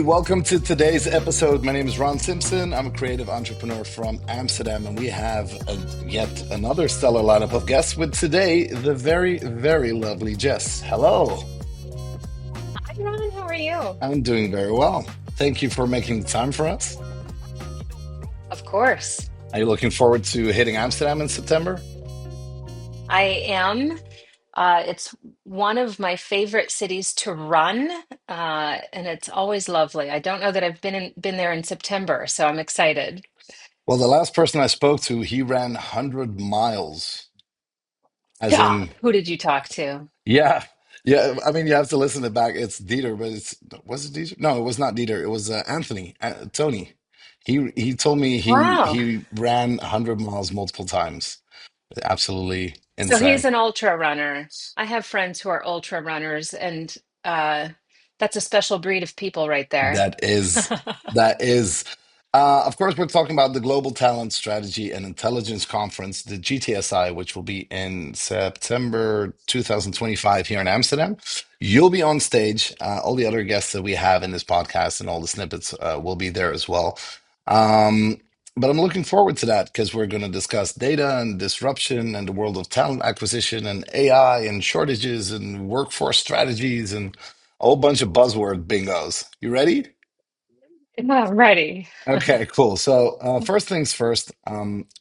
welcome to today's episode. My name is Ron Simpson. I'm a creative entrepreneur from Amsterdam, and we have yet another stellar lineup of guests with today the very, very lovely Jess. Hello. Hi, Ron. How are you? I'm doing very well. Thank you for making the time for us. Of course. Are you looking forward to hitting Amsterdam in September? I am. It's one of my favorite cities to run, and it's always lovely. I don't know that I've been there in September, so I'm excited. Well, the last person I spoke to, he ran 100 miles, as in, Stop. Who did you talk to? yeah. Yeah, I mean, you have to listen to it back. It's Dieter, but was it Dieter? No, it was not Dieter. It was Anthony, Tony. He told me Wow. he ran 100 miles multiple times. Absolutely So he's insane. an ultra runner. I have friends who are ultra runners, and uh, that's a special breed of people right there. That is, that is. Of course, we're talking about the Global Talent Strategy and Intelligence Conference, the GTSI, which will be in September 2025 here in Amsterdam. You'll be on stage. All the other guests that we have in this podcast and all the snippets will be there as well. Um, but I'm looking forward to that because we're going to discuss data and disruption and the world of talent acquisition and AI and shortages and workforce strategies and a whole bunch of buzzword bingos. You ready? Yeah, ready. Okay, cool. So, first things first,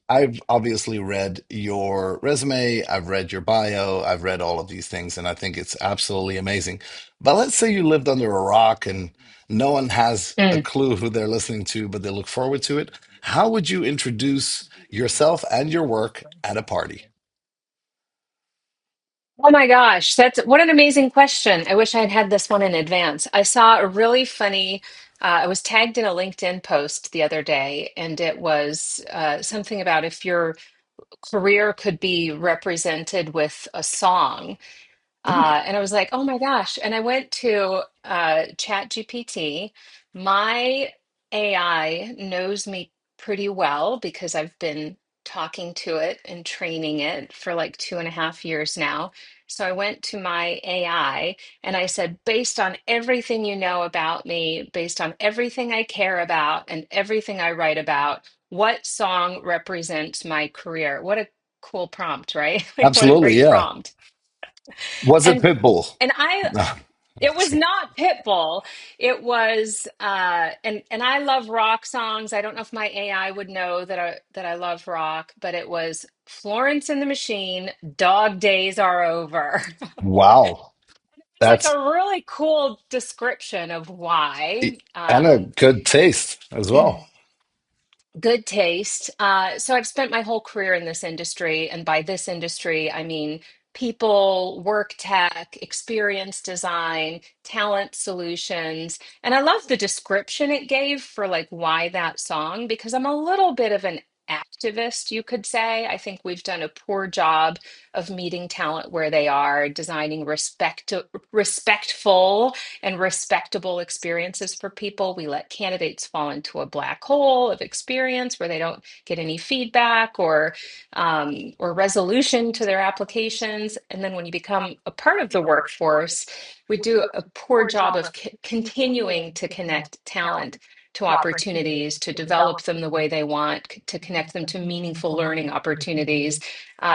I've obviously read your resume, I've read your bio, I've read all of these things, and I think it's absolutely amazing. But let's say you lived under a rock and no one has a Mm. clue who they're listening to, but they look forward to it. How would you introduce yourself and your work at a party? Oh my gosh, that's what an amazing question. I wish I had had this one in advance. I saw a really funny, I was tagged in a LinkedIn post the other day, and it was something about if your career could be represented with a song. And I was like, oh my gosh. And I went to Chat GPT. My AI knows me pretty well because I've been talking to it and training it for like 2.5 years now. So I went to my AI and I said, based on everything you know about me, based on everything I care about and everything I write about, what song represents my career? What a cool prompt, right? Like, what a Absolutely, great yeah. prompt. Was it And Pitbull? and I No. it was not Pitbull. It was and I love rock songs. I don't know if my AI would know that I love rock, but it was Florence and the Machine, Dog Days Are Over. Wow. It's like That's a really cool description of why. and a good taste as well. Good taste. So I've spent my whole career in this industry, and by this industry, I mean people, work tech, experience design, talent solutions. And I love the description it gave for like why that song, because I'm a little bit of an activist, you could say. I think we've done a poor job of meeting talent where they are, designing respectful and respectable experiences for people. We let candidates fall into a black hole of experience where they don't get any feedback or resolution to their applications. And then when you become a part of the workforce, we do a poor job of continuing to connect talent to opportunities, to develop them the way they want, to connect them to meaningful learning opportunities.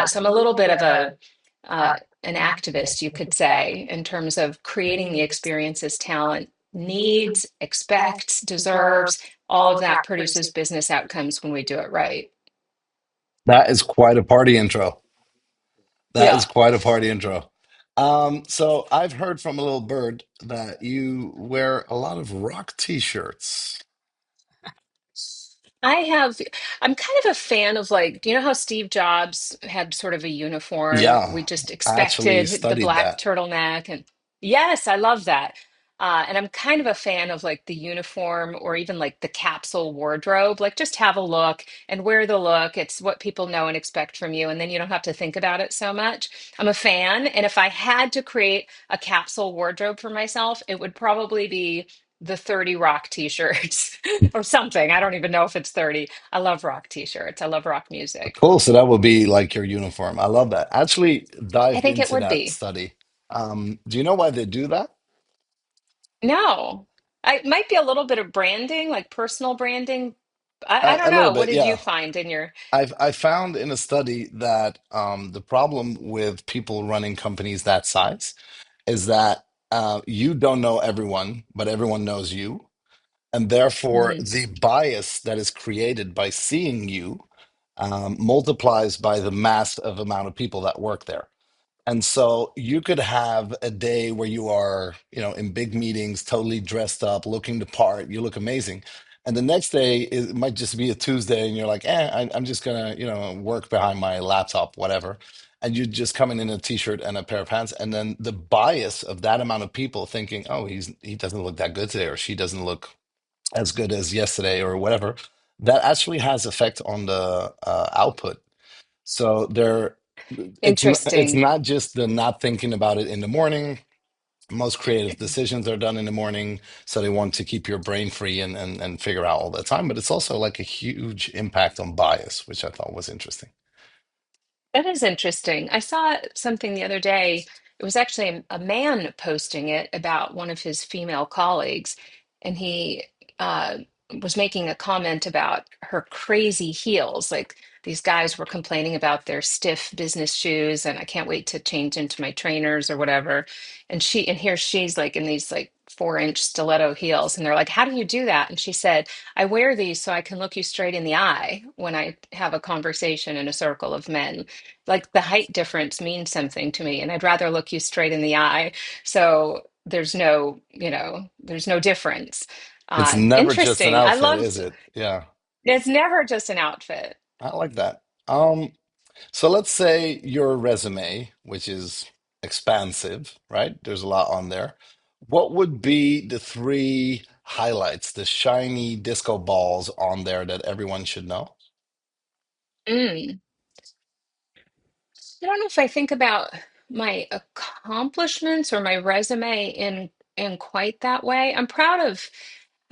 So I'm a little bit of a uh, an activist, you could say, in terms of creating the experiences talent needs, expects, deserves. All of that produces business outcomes when we do it right. That is quite a party intro. That is Yeah. quite a party intro. So I've heard from a little bird that you wear a lot of rock t-shirts. I have, I'm kind of a fan of like, do you know how Steve Jobs had sort of a uniform? Yeah, We just I actually expected the studied black that. turtleneck. And yes, I love that. And I'm kind of a fan of like the uniform or even like the capsule wardrobe. Like just have a look and wear the look. It's what people know and expect from you. And then you don't have to think about it so much. I'm a fan. And if I had to create a capsule wardrobe for myself, it would probably be the 30 rock t-shirts or something. I don't even know if it's 30. I love rock t-shirts. I love rock music. Cool. So that would be like your uniform. I love that. I actually I dived think it into would that be. study. Do you know why they do that? No. I might be a little bit of branding, like personal branding. I don't A little know. What bit, did you yeah. find in your I found in a study that the problem with people running companies that size is that you don't know everyone, but everyone knows you. And therefore, Mhm. the bias that is created by seeing you multiplies by the mass of amount of people that work there. And so you could have a day where you are, in big meetings, totally dressed up, looking the part, you look amazing. And the next day it might just be a Tuesday and you're like, I'm just gonna, work behind my laptop, whatever. And you just come in a t-shirt and a pair of pants. And then the bias of that amount of people thinking, oh, he doesn't look that good today, or she doesn't look as good as yesterday, or whatever, that actually has effect on the output. So it's Interesting? not just the not thinking about it in the morning. Most creative decisions are done in the morning, so they want to keep your brain free and figure out all the time. But it's also like a huge impact on bias, which I thought was interesting. That is interesting. I saw something the other day. It was actually a man posting it about one of his female colleagues, and he uh, was making a comment about her crazy heels. Like these guys were complaining about their stiff business shoes, and I can't wait to change into my trainers or whatever. And here she's like in these like 4-inch stiletto heels, and they're like, "How do you do that?" And she said, "I wear these so I can look you straight in the eye when I have a conversation in a circle of men." Like the height difference means something to me, and I'd rather look you straight in the eye. So there's no difference. It's never just an Interesting. I outfit, love is it? Yeah, it's never just an outfit. I like that. So let's say your resume, which is expansive, right? There's a lot on there. What would be the three highlights, the shiny disco balls on there that everyone should know? Mm. I don't know if I think about my accomplishments or my resume in quite that way. I'm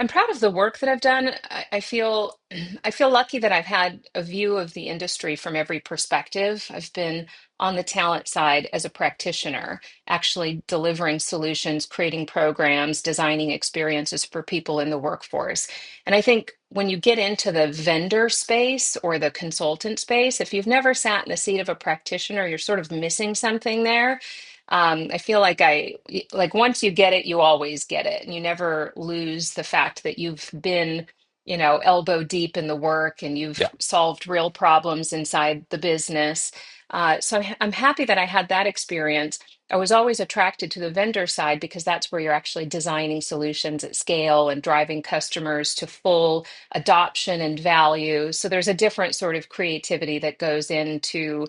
proud of the work that I've done. I feel I feel lucky that I've had a view of the industry from every perspective. I've been on the talent side as a practitioner, actually delivering solutions, creating programs, designing experiences for people in the workforce. And I think when you get into the vendor space or the consultant space, if you've never sat in the seat of a practitioner, you're sort of missing something there. I feel like like once you get it, you always get it, and you never lose the fact that you've been, elbow deep in the work and you've Yeah. solved real problems inside the business. So I'm happy that I had that experience. I was always attracted to the vendor side because that's where you're actually designing solutions at scale and driving customers to full adoption and value. So there's a different sort of creativity that goes into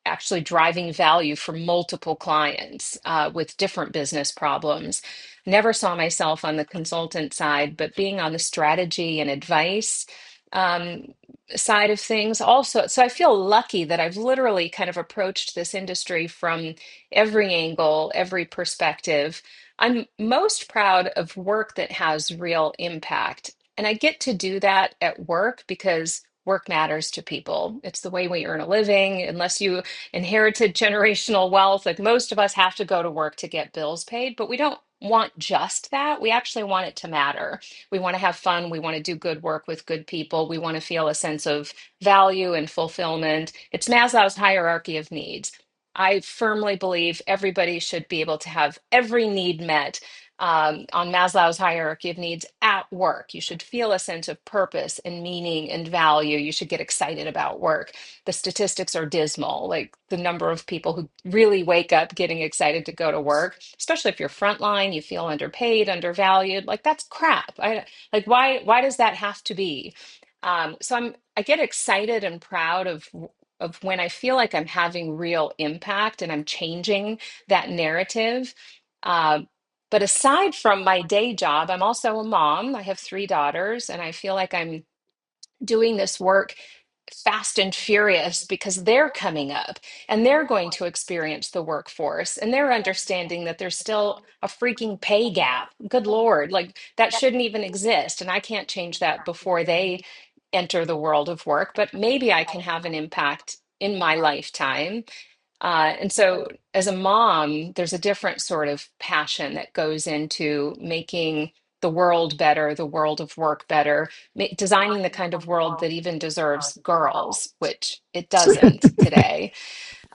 actually driving value for multiple clients with different business problems. Never saw myself on the consultant side, but being on the strategy and advice um, side of things also. So I feel lucky that I've literally kind of approached this industry from every angle, every perspective. I'm most proud of work that has real impact. And I get to do that at work because work matters to people. It's the way we earn a living. Unless you inherited generational wealth. Like most of us have to go to work to get bills paid, but we don't want just that. We actually want it to matter. We want to have fun. We want to do good work with good people. We want to feel a sense of value and fulfillment. It's Maslow's hierarchy of needs. I firmly believe everybody should be able to have every need met on Maslow's hierarchy of needs at work. You should feel a sense of purpose and meaning and value. You should get excited about work. The statistics are dismal, like the number of people who really wake up getting excited to go to work, especially if you're frontline, you feel underpaid, undervalued. Like that's crap. Like why does that have to be? I get excited and proud of when I feel like I'm having real impact and I'm changing that narrative. Uh, but aside from my day job, I'm also a mom. I have 3 daughters, and I feel like I'm doing this work fast and furious because they're coming up and they're going to experience the workforce and they're understanding that there's still a freaking pay gap. Good Lord, like that shouldn't even exist. And I can't change that before they enter the world of work, but maybe I can have an impact in my lifetime. And so, as a mom, there's a different sort of passion that goes into making the world better, the world of work better, designing the kind of world that even deserves girls, which it doesn't today.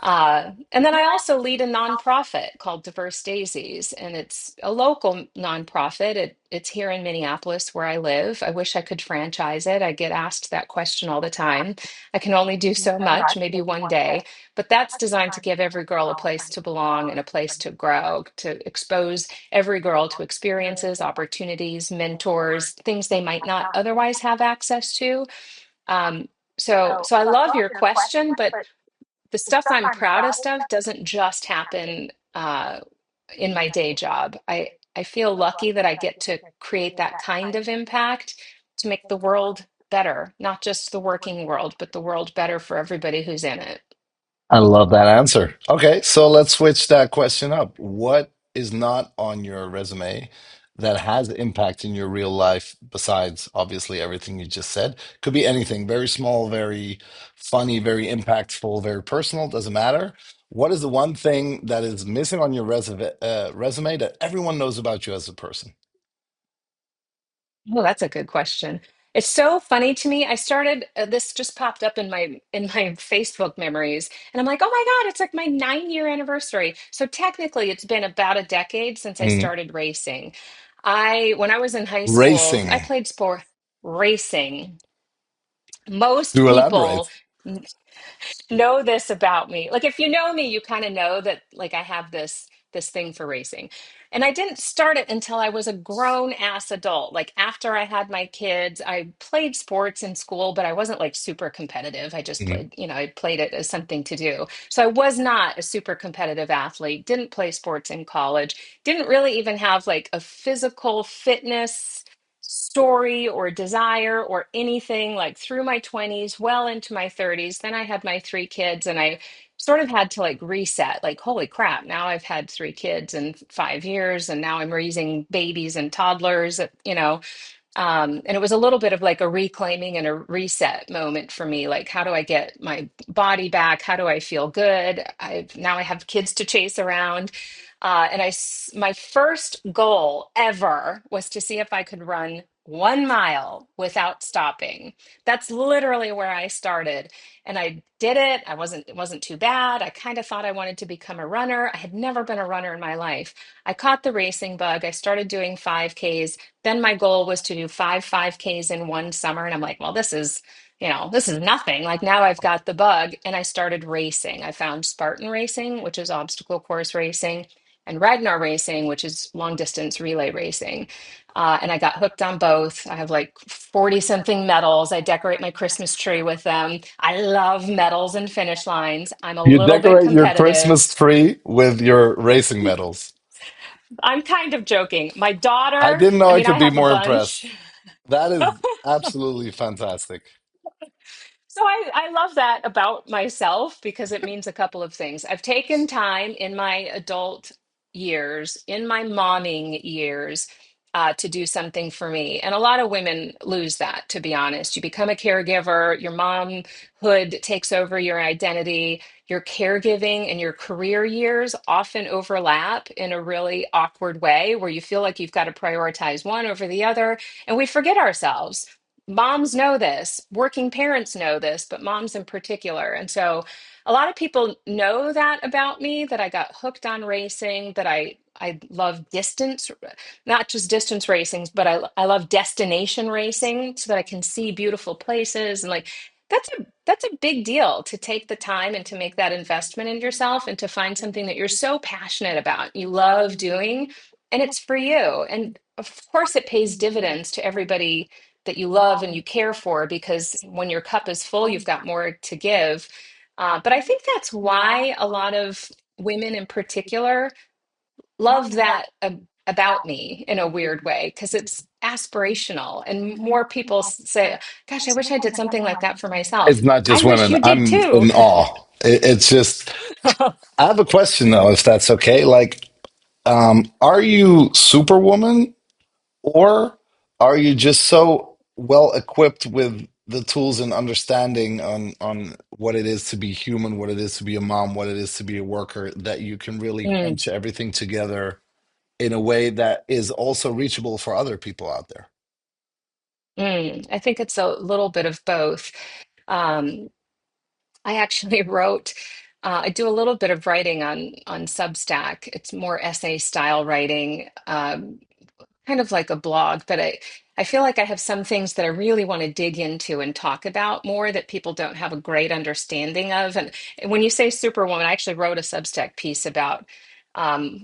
And then I also lead a nonprofit called Diverse Daisies, and it's a local nonprofit. It's here in Minneapolis where I live. I wish I could franchise it. I get asked that question all the time. I can only do so much, maybe one day, but that's designed to give every girl a place to belong and a place to grow, to expose every girl to experiences, opportunities, mentors, things they might not otherwise have access to. Um, so I love your question, but the stuff I'm proudest of doesn't just happen in my day job. I feel lucky that I get to create that kind of impact to make the world better, not just the working world, but the world better for everybody who's in it. I love that answer. Okay, so let's switch that question up. What is not on your resume that has impact in your real life besides obviously everything you just said? Could be anything, very small, very funny, very impactful, very personal, doesn't matter. What is the one thing that is missing on your resume that everyone knows about you as a person? Oh, that's a good question. It's so funny to me. I started this just popped up in my Facebook memories, and I'm like, oh my God, it's like my 9 year anniversary. So technically, it's been about a decade since I Mm. started racing. I when I was in high school, I Racing. played sport racing. Most Do people elaborate. know this about me. Like if you know me, you kind of know that like I have this thing for racing. And I didn't start it until I was a grown ass adult. Like after I had my kids, I played sports in school, but I wasn't like super competitive. I just Mhm. played, I played it as something to do. So I was not a super competitive athlete, didn't play sports in college, didn't really even have like a physical fitness story or desire or anything like through my 20s, well into my 30s. Then I had my three kids and I sort of had to like reset, like, holy crap, now I've had three kids in 5 years and now I'm raising babies and toddlers, and it was a little bit of like a reclaiming and a reset moment for me. Like, how do I get my body back? How do I feel good? Now I have kids to chase around. My first goal ever was to see if I could run 1 mile without stopping. That's literally where I started. And I did it. It wasn't too bad. I kind of thought I wanted to become a runner. I had never been a runner in my life. I caught the racing bug. I started doing 5Ks. Then my goal was to do 5Ks in one summer. And I'm like, well, this is nothing. Like now I've got the bug. And I started racing. I found Spartan racing, which is obstacle course racing, and Ragnar racing, which is long distance relay racing. And I got hooked on both. I have like 40 something medals. I decorate my Christmas tree with them. I love medals and finish lines. I'm a You little bit decorate your competitive. Christmas tree with your racing medals. I'm kind of joking. My I daughter, didn't know I I mean, I could be have a more bunch. impressed. That is absolutely fantastic. So I love that about myself because it means a couple of things. I've taken time in my adult years, in my momming years, to do something for me. And a lot of women lose that, to be honest. You become a caregiver, your momhood takes over your identity, your caregiving and your career years often overlap in a really awkward way where you feel like you've got to prioritize one over the other. And we forget ourselves. Moms know this, working parents know this, but moms in particular. And so a lot of people know that about me, that I got hooked on racing, that I love distance, not just distance racing, but I love destination racing so that I can see beautiful places. And like that's a big deal, to take the time and to make that investment in yourself and to find something that you're so passionate about, you love doing, and it's for you. And of course it pays dividends to everybody that you love and you care for, because when your cup is full, you've got more to give. But I think that's why a lot of women in particular love that about me in a weird way, because it's aspirational. And more people say, gosh, I wish I did something like that for It's myself. not I just wish women. you did I'm too. in awe. It's just, I have a question though, if that's okay. Like, are you Superwoman or are you just so well equipped with the tools and understanding on what it is to be human, what it is to be a mom, what it is to be a worker, that you can really Mm. punch everything together in a way that is also reachable for other people out there? I think it's a little bit of both. Um, I actually I do a little bit of writing on Substack. It's more essay style writing, kind of like a blog, but I feel like I have some things that I really want to dig into and talk about more that people don't have a great understanding of. And when you say Superwoman, I actually wrote a Substack piece about um,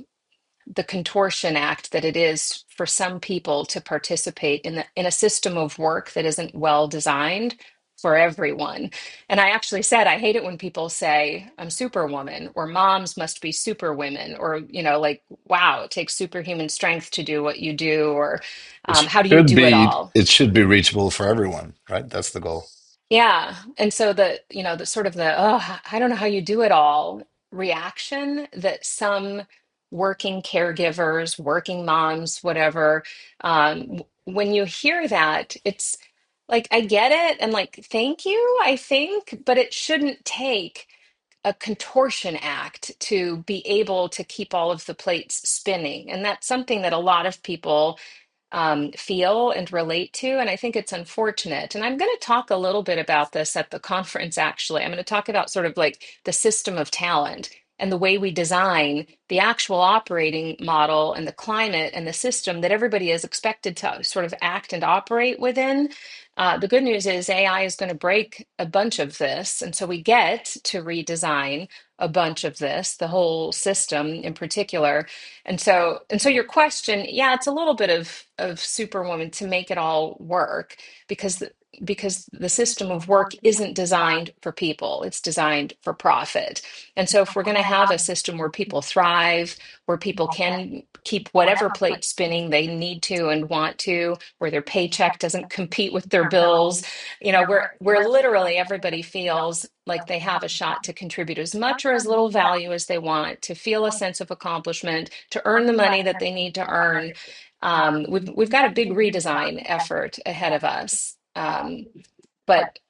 the contortion act that it is for some people to participate in a system of work that isn't well designed for everyone. And I actually said I hate it when people say I'm superwoman or moms must be superwomen or like wow, it takes superhuman strength to do what you do or how do you do it all? It should be reachable for everyone, right? That's the goal. Yeah. And so the sort of the, oh, I don't know how you do it all reaction that some working caregivers, working moms, whatever, when you hear that, it's like, I get it. And like, thank you, I think, but it shouldn't take a contortion act to be able to keep all of the plates spinning. And that's something that a lot of people feel and relate to. And I think it's unfortunate. And I'm going to talk a little bit about this at the conference, actually. I'm going to talk about sort of like the system of talent and the way we design the actual operating model and the climate and the system that everybody is expected to sort of act and operate within. The good news is AI is going to break a bunch of this. And so we get to redesign a bunch of this, the whole system in particular. And so your question, yeah, it's a little bit of Superwoman to make it all work because because the system of work isn't designed for people, it's designed for profit. And so if we're going to have a system where people thrive, where people can keep whatever plate spinning they need to and want to, where their paycheck doesn't compete with their bills, where literally everybody feels like they have a shot to contribute as much or as little value as they want, to feel a sense of accomplishment, to earn the money that they need to earn. We've got a big redesign effort ahead of us.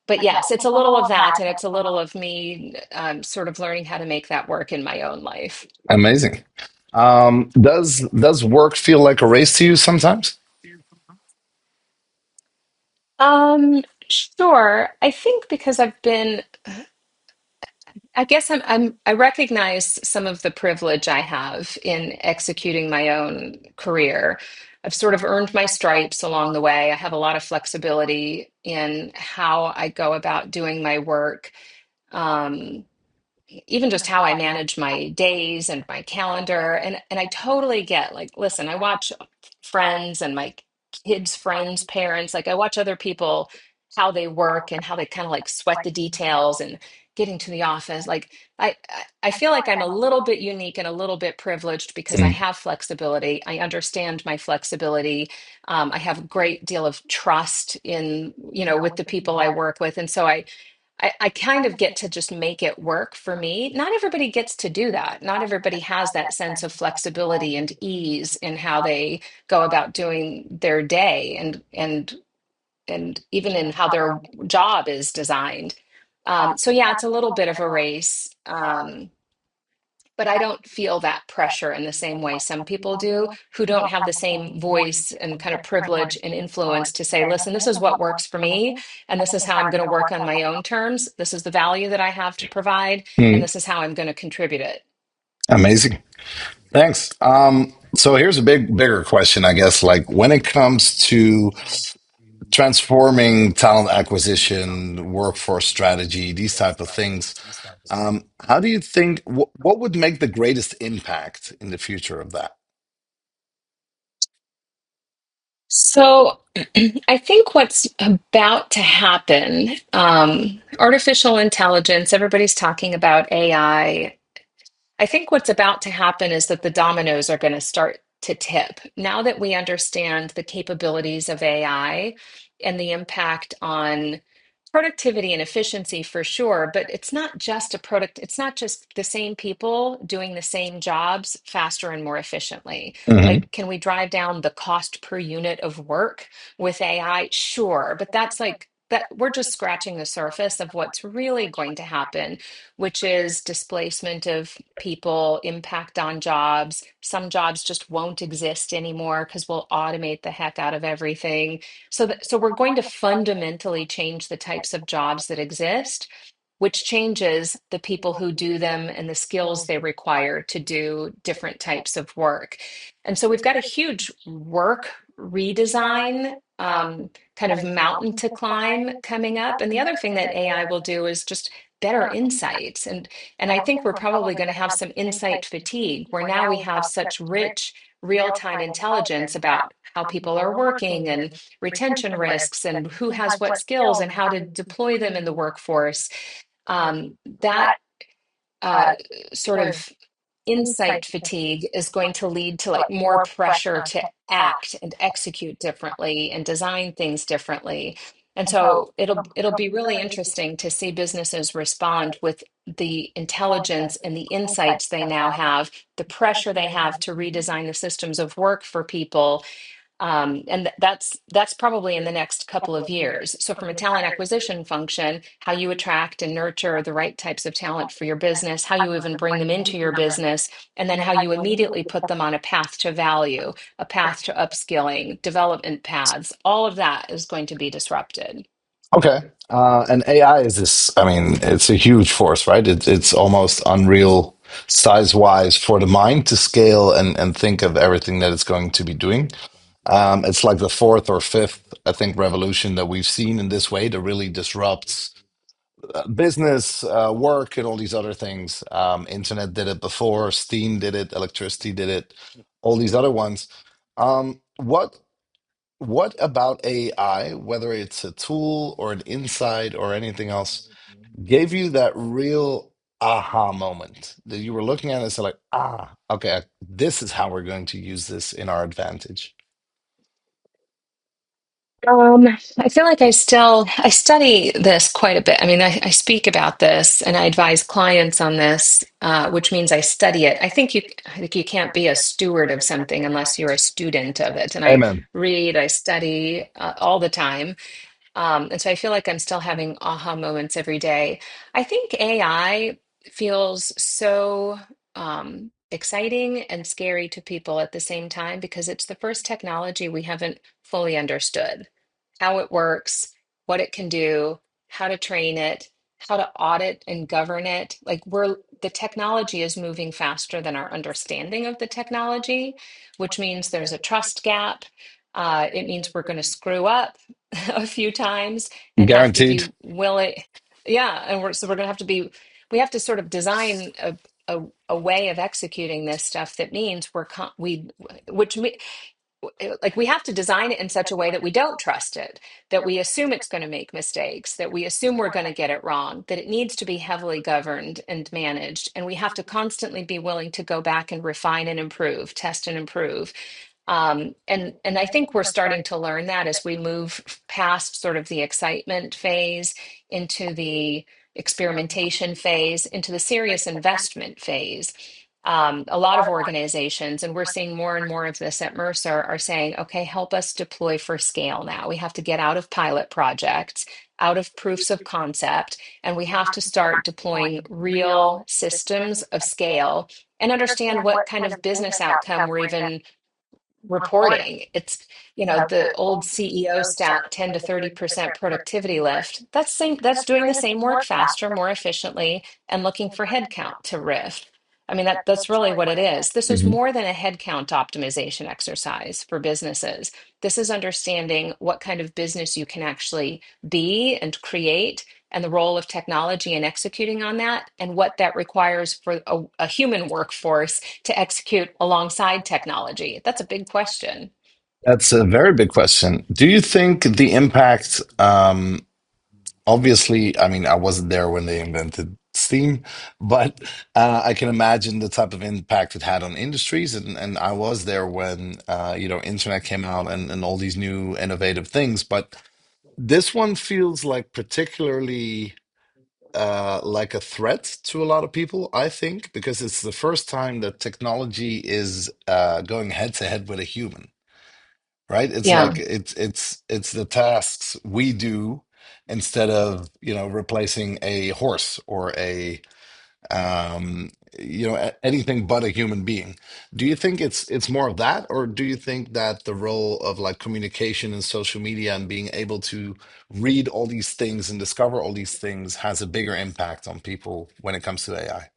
But yes, it's a little of that, and it's a little of me sort of learning how to make that work in my own life. Amazing. Does work feel like a race to you sometimes? Sure. I think because I guess I recognize some of the privilege I have in executing my own career. I've sort of earned my stripes along the way. I have a lot of flexibility in how I go about doing my work. Um, Even just how I manage my days and my calendar. And I totally get like, listen, I watch friends and my kids' friends' parents, like I watch other people how they work and how they kind of like sweat the details and getting to the office. Like I feel like I'm a little bit unique and a little bit privileged because I Mm, have flexibility. I understand my flexibility. I have a great deal of trust in, with the people I work with. And so I kind of get to just make it work for me. Not everybody gets to do that. Not everybody has that sense of flexibility and ease in how they go about doing their day and even in how their job is designed. So yeah, it's a little bit of a race. But I don't feel that pressure in the same way some people do who don't have the same voice and kind of privilege and influence to say, listen, this is what works for me, and this is how I'm going to work on my own terms. This is the value that I have to provide, and mm, this is how I'm going to contribute it. amazing. Thanks. So here's a bigger question, I guess. Like when it comes to transforming talent acquisition, workforce strategy, these type of things, how do you think, what would make the greatest impact in the future of that? So I think what's about to happen, artificial intelligence, everybody's talking about I think what's about to happen is that the dominoes are going to start to tip. Now that we understand the capabilities of AI and the impact on productivity and efficiency for sure, but it's not just the same people doing the same jobs faster and more efficiently. Hmm. Like, can we drive down the cost per unit of work with AI? Sure, but that's like that we're just scratching the surface of what's really going to happen, which is displacement of people, impact on jobs. Some jobs just won't exist anymore because we'll automate the heck out of everything. So we're going to fundamentally change the types of jobs that exist, which changes the people who do them and the skills they require to do different types of work. And so we've got a huge work redesign, kind of mountain to climb coming up. And the other thing that AI will do is just better insights. And I think we're probably going to have some insight fatigue where now we have such rich real-time intelligence about how people are working and retention risks and who has what skills and how to deploy them in the workforce. That uh, sort of insight fatigue is going to lead to like more pressure to act and execute differently and design things differently. And so it'll be really interesting to see businesses respond with the intelligence and the insights they now have, the pressure they have to redesign the systems of work for people, and that's probably in the next couple of years. So from a talent acquisition function, how you attract and nurture the right types of talent for your business, how you even bring them into your business, and then how you immediately put them on a path to value, a path to upskilling, development paths, all of that is going to be disrupted. Okay. And AI is this, I mean, it's a huge force, right? It's almost unreal size-wise for the mind to scale and think of everything that it's going to be doing. It's like the fourth or fifth, I think, revolution that we've seen in this way that really disrupts business, work, and all these other things. Internet did it before, Steam did it, electricity did it, all these other ones. What about AI, whether it's a tool or an insight or anything else, gave you that real aha moment that you were looking at it and said like, ah, okay, this is how we're going to use this in our advantage? Um, I feel like I study this quite a bit. I mean, I speak about this and I advise clients on this, which means I study it. I think you can't be a steward of something unless you're a student of it. And I Amen. read, I study all the time. And so I feel like I'm still having aha moments every day. I think AI feels so exciting and scary to people at the same time because it's the first technology we haven't fully understood how it works, what it can do, how to train it, how to audit and govern it. The technology is moving faster than our understanding of the technology, which means there's a trust gap. It means we're going to screw up a few times and have to Guaranteed. be willing. Yeah, so we're going to have to be. We have to sort of design a way of executing this stuff that means which like we have to design it in such a way that we don't trust it, that we assume it's going to make mistakes, that we assume we're going to get it wrong, that it needs to be heavily governed and managed, and we have to constantly be willing to go back and refine and improve, test and improve. And I think we're starting to learn that as we move past sort of the excitement phase into the experimentation phase, into the serious investment phase. A lot of organizations, and we're seeing more and more of this at Mercer, are saying, okay, help us deploy for scale now. We have to get out of pilot projects, out of proofs of concept, and we have to start deploying real systems of scale and understand what kind of business outcome we're even reporting. It's, the old CEO stat, 10 to 30% productivity lift. That's doing the same work faster, more efficiently, and looking for headcount to riff. I mean, that's really what it is. This is Mhm. more than a headcount optimization exercise for businesses. This is understanding what kind of business you can actually be and create, and the role of technology in executing on that, and what that requires for a human workforce to execute alongside technology? That's a big question. That's a very big question. Do you think the impact, obviously, I mean, I wasn't there when they invented Steam, but I can imagine the type of impact it had on industries, and I was there when internet came out and all these new innovative things. But this one feels like particularly like a threat to a lot of people, I think, because it's the first time that technology is going head to head with a human, right? It's Yeah. like it's the tasks we do. instead of, replacing a horse or um, anything but a human being. Do you think it's more of that, or do you think that the role of like communication and social media and being able to read all these things and discover all these things has a bigger impact on people when it comes to AI?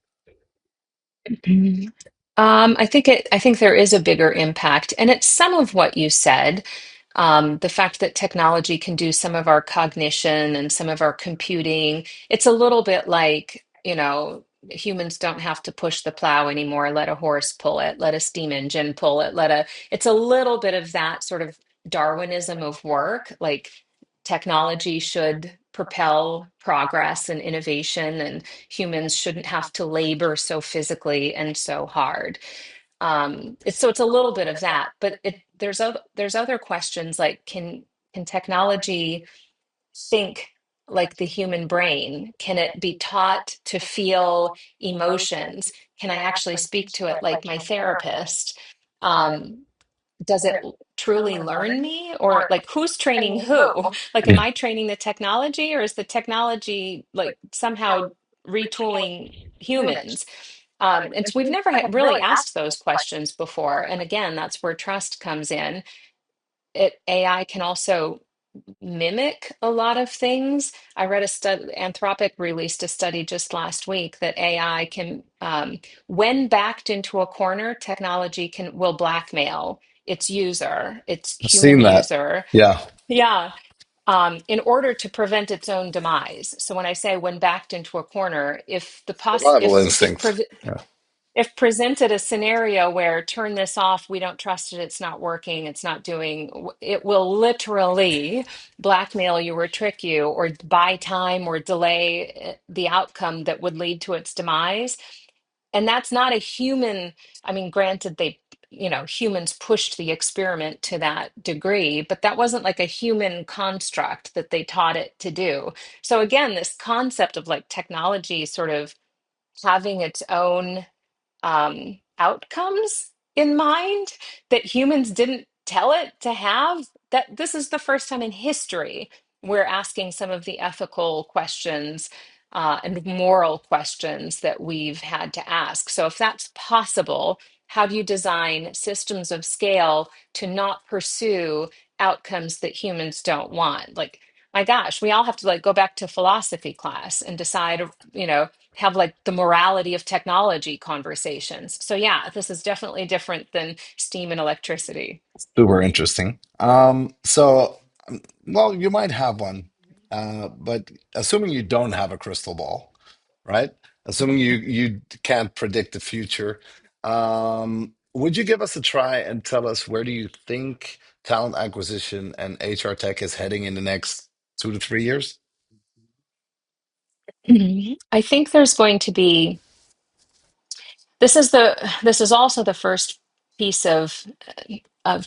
Mhm. I think there is a bigger impact, and it's some of what you said. The fact that technology can do some of our cognition and some of our computing. It's a little bit like, humans don't have to push the plow anymore. Let a horse pull it, let a steam engine pull it, it's a little bit of that sort of Darwinism of work. Like technology should propel progress and innovation, and humans shouldn't have to labor so physically and so hard. It's a little bit of that, but there's other questions like can technology think like the human brain? Can it be taught to feel emotions? Can I actually speak to it like my therapist? Um, does it truly learn me, or like who's training who? Like, am Yeah. I training the technology, or is the technology like somehow retooling humans? And so we've never really asked those questions before. And again, that's where trust comes in. AI can also mimic a lot of things. I read a study, Anthropic released a study just last week that AI can, when backed into a corner, technology will blackmail its user, its I've human seen that. user. Yeah. Yeah. In order to prevent its own demise. So when I say when backed into a corner, Survival instinct. Yeah. if presented a scenario where turn this off, we don't trust it, it's not working, it's not doing, it will literally blackmail you or trick you or buy time or delay the outcome that would lead to its demise. And that's not a human. I mean, granted, humans pushed the experiment to that degree, but that wasn't like a human construct that they taught it to do. So again, this concept of like technology sort of having its own outcomes in mind that humans didn't tell it to have. That this is the first time in history we're asking some of the ethical questions and moral questions that we've had to ask. So, if that's possible, how do you design systems of scale to not pursue outcomes that humans don't want? Like, my gosh, we all have to like go back to philosophy class and decide, have like the morality of technology conversations. So yeah, this is definitely different than steam and electricity. Super interesting. Well, you might have one, but assuming you don't have a crystal ball, right? Assuming you can't predict the future, would you give us a try and tell us where do you think talent acquisition and HR tech is heading in the next 2 to 3 years? I think there's going to be this is also the first piece of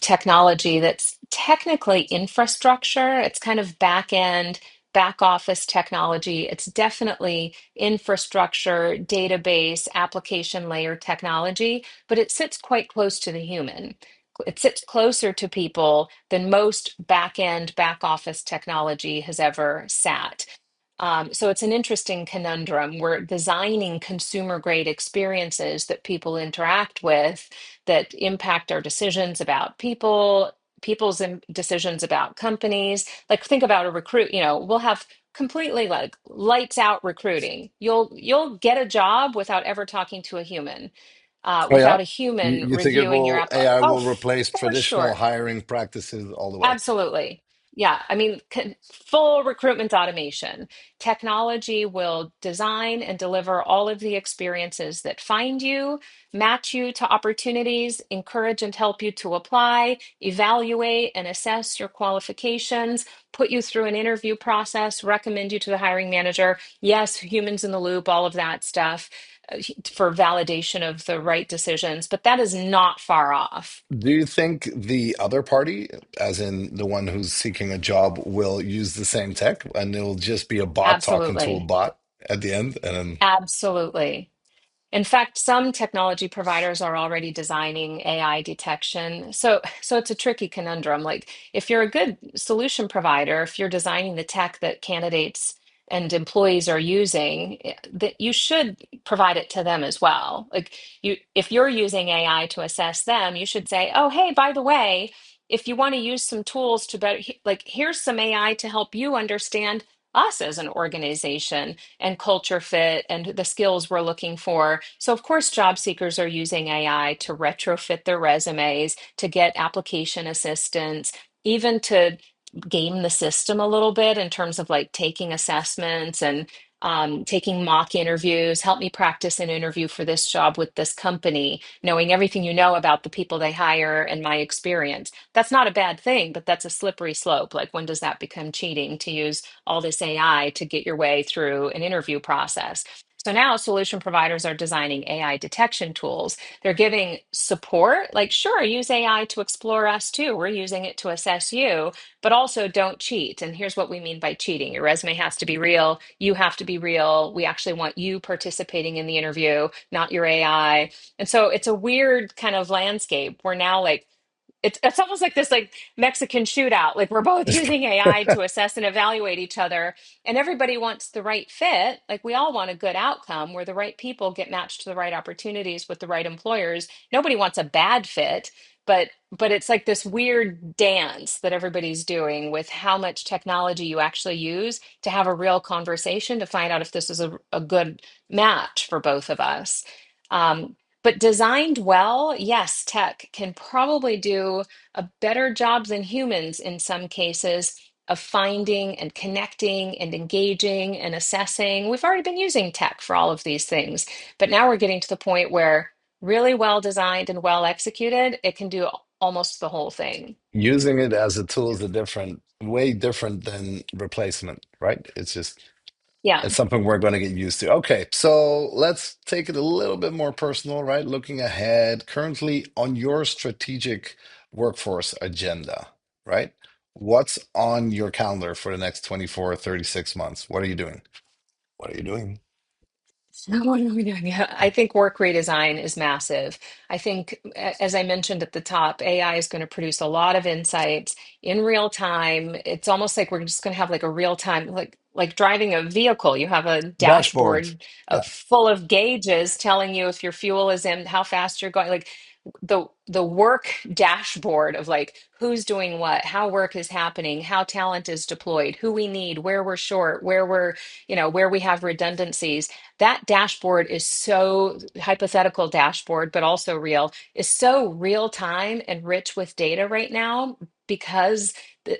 technology that's technically infrastructure. It's kind of back end, back office technology. It's definitely infrastructure, database, application layer technology, but it sits quite close to the human. It sits closer to people than most back end, back office technology has ever sat. So it's an interesting conundrum. We're designing consumer grade experiences that people interact with that impact our decisions about people's decisions about companies. Like think about a recruit, we'll have completely like lights out recruiting. You'll get a job without ever talking to a human, Oh yeah, without a you, human you think it reviewing your will app. AI Oh, will replace for traditional sure. hiring practices all the way? Absolutely. Yeah, I mean, full recruitment automation. Technology will design and deliver all of the experiences that find you, match you to opportunities, encourage and help you to apply, evaluate and assess your qualifications, put you through an interview process, recommend you to the hiring manager. Yes, humans in the loop, all of that stuff for validation of the right decisions, but that is not far off. Do you think the other party, as in the one who's seeking a job, will use the same tech and it'll just be a bot talking to a Absolutely. bot at the end? And then, Absolutely. In fact, some technology providers are already designing AI detection. So it's a tricky conundrum. Like if you're a good solution provider, if you're designing the tech that candidates and employees are using, that you should provide it to them as well. Like if you're using AI to assess them, you should say, "Oh, hey, by the way, if you want to use some tools to better, like here's some AI to help you understand us as an organization and culture fit and the skills we're looking for." So, of course, job seekers are using AI to retrofit their resumes, to get application assistance, even to game the system a little bit in terms of like taking assessments and taking mock interviews. Help me practice an interview for this job with this company, knowing everything you know about the people they hire and my experience. That's not a bad thing, but that's a slippery slope. Like, when does that become cheating to use all this AI to get your way through an interview process? So now solution providers are designing AI detection tools. They're giving support, like, sure, use AI to explore us too. We're using it to assess you, but also don't cheat. And here's what we mean by cheating: your resume has to be real. You have to be real. We actually want you participating in the interview, not your AI. And so it's a weird kind of landscape where now, like, it's almost like this like Mexican shootout. Like we're both using AI to assess and evaluate each other, and everybody wants the right fit. Like we all want a good outcome where the right people get matched to the right opportunities with the right employers. Nobody wants a bad fit, but it's like this weird dance that everybody's doing with how much technology you actually use to have a real conversation to find out if this is a good match for both of us. But designed well, yes, tech can probably do a better job than humans in some cases of finding and connecting and engaging and assessing. We've already been using tech for all of these things, but now we're getting to the point where really well designed and well executed, it can do almost the whole thing. Using it as a tool is a different, way different than replacement, right? It's just Yeah. it's something we're going to get used to. Okay, so let's take it a little bit more personal, right? Looking ahead, currently on your strategic workforce agenda, right? What's on your calendar for the next 24 or 36 months? What are you doing? What are you doing? No, what are we doing? Yeah, I think work redesign is massive. I think, as I mentioned at the top, AI is going to produce a lot of insights in real time. It's almost like we're just going to have like a real time, like driving a vehicle. You have a Dashboard. dashboard Yeah. full of gauges telling you if your fuel is in, how fast you're going. Like the work dashboard of like who's doing what, how work is happening, how talent is deployed, who we need, where we're short, where we're, where we have redundancies. That dashboard is so hypothetical dashboard, but also real, is so real time and rich with data right now because the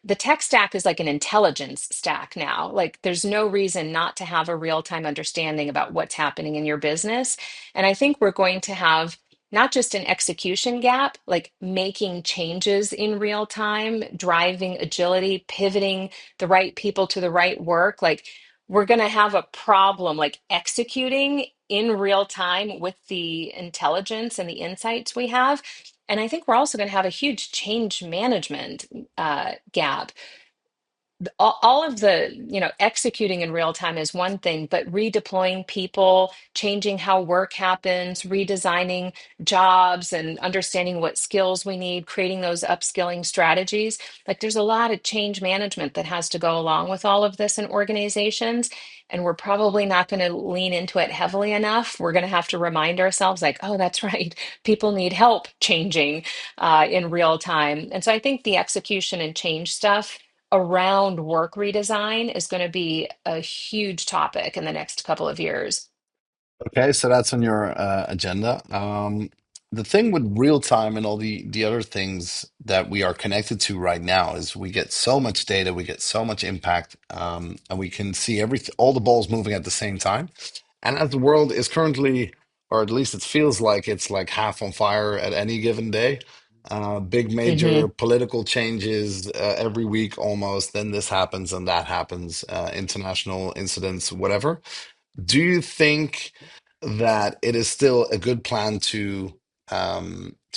the tech stack is like an intelligence stack now. Like there's no reason not to have a real time understanding about what's happening in your business. And I think we're going to have not just an execution gap, like making changes in real time, driving agility, pivoting the right people to the right work. Like we're going to have a problem like executing in real time with the intelligence and the insights we have. And I think we're also going to have a huge change management gap. All of the, executing in real time is one thing, but redeploying people, changing how work happens, redesigning jobs and understanding what skills we need, creating those upskilling strategies. Like there's a lot of change management that has to go along with all of this in organizations. And we're probably not going to lean into it heavily enough. We're going to have to remind ourselves, like, oh, that's right. People need help changing in real time. And so I think the execution and change stuff around work redesign is going to be a huge topic in the next couple of years. Okay, so that's on your agenda. The thing with real time and all the other things that we are connected to right now is we get so much data, we get so much impact, and we can see everything, all the balls moving at the same time. And as the world is currently, or at least it feels like it's like half on fire at any given day. Big major Hmm. political changes every week almost. Then this happens and that happens, international incidents, whatever. Do you think that it is still a good plan to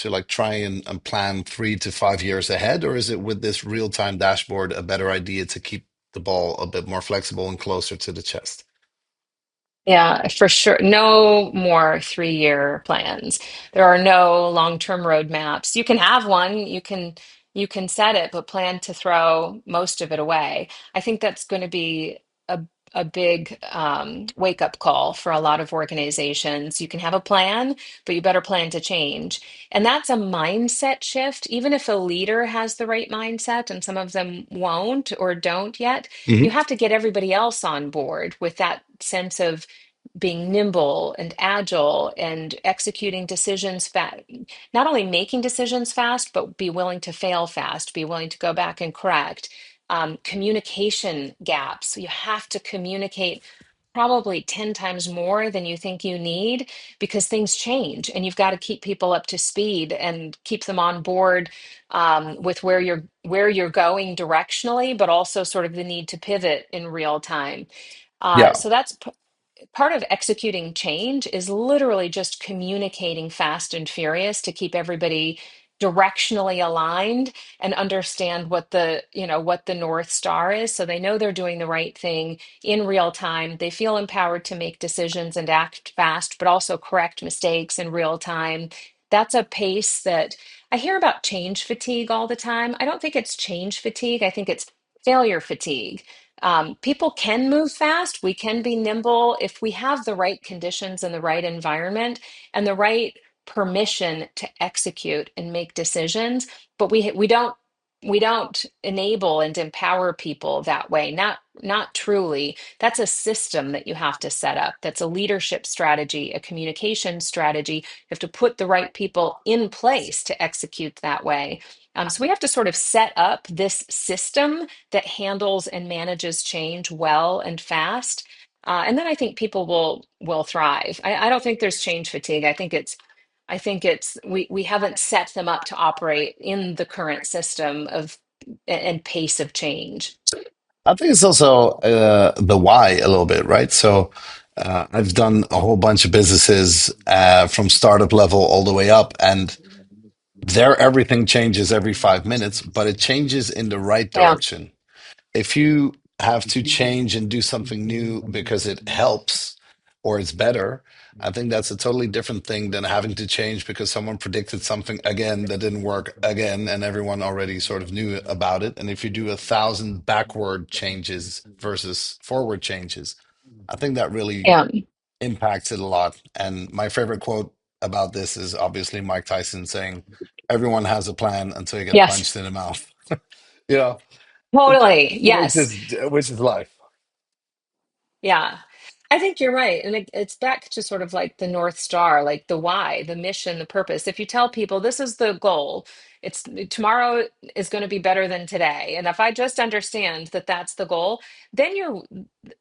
like try and plan 3 to 5 years ahead, or is it with this real-time dashboard a better idea to keep the ball a bit more flexible and closer to the chest? Yeah, for sure. No more 3-year plans. There are no long-term roadmaps. You can have one, you can set it, but plan to throw most of it away. I think that's going to be a a big wake-up call for a lot of organizations. You can have a plan, but you better plan to change. And that's a mindset shift. Even if a leader has the right mindset, and some of them won't or don't yet, you Hmm. have to get everybody else on board with that sense of being nimble and agile and executing decisions fast, not only making decisions fast, but be willing to fail fast, be willing to go back and correct. Communication gaps. You have to communicate probably 10 times more than you think you need because things change and you've got to keep people up to speed and keep them on board with where you're going directionally, but also sort of the need to pivot in real time. Yeah. So that's part of executing change is literally just communicating fast and furious to keep everybody directionally aligned and understand what the north star is, so they know they're doing the right thing in real time. They feel empowered to make decisions and act fast but also correct mistakes in real time. That's a pace that I hear about. Change fatigue all the time. I don't think it's change fatigue. I think it's failure fatigue. People can move fast. We can be nimble if we have the right conditions and the right environment and the right permission to execute and make decisions. But we don't enable and empower people that way. Not truly. That's a system that you have to set up. That's a leadership strategy, a communication strategy. You have to put the right people in place to execute that way. So we have to sort of set up this system that handles and manages change well and fast. And then I think people will thrive. I don't think there's change fatigue. I think it's we haven't set them up to operate in the current system of and pace of change. I think it's also the why a little bit, right? So I've done a whole bunch of businesses from startup level all the way up, and there everything changes every 5 minutes, but it changes in the right Yeah. direction. If you have to change and do something new because it helps or it's better, I think that's a totally different thing than having to change because someone predicted something again that didn't work again and everyone already sort of knew about it. And if you do 1,000 backward changes versus forward changes, I think that really Yeah. impacts it a lot. And my favorite quote about this is obviously Mike Tyson saying, "Everyone has a plan until you get Yes. punched in the mouth." You know, Totally. which Yes. is life. Yeah, I think you're right. And it's back to sort of like the North Star, like the why, the mission, the purpose. If you tell people this is the goal, it's tomorrow is going to be better than today. And if I just understand that that's the goal, then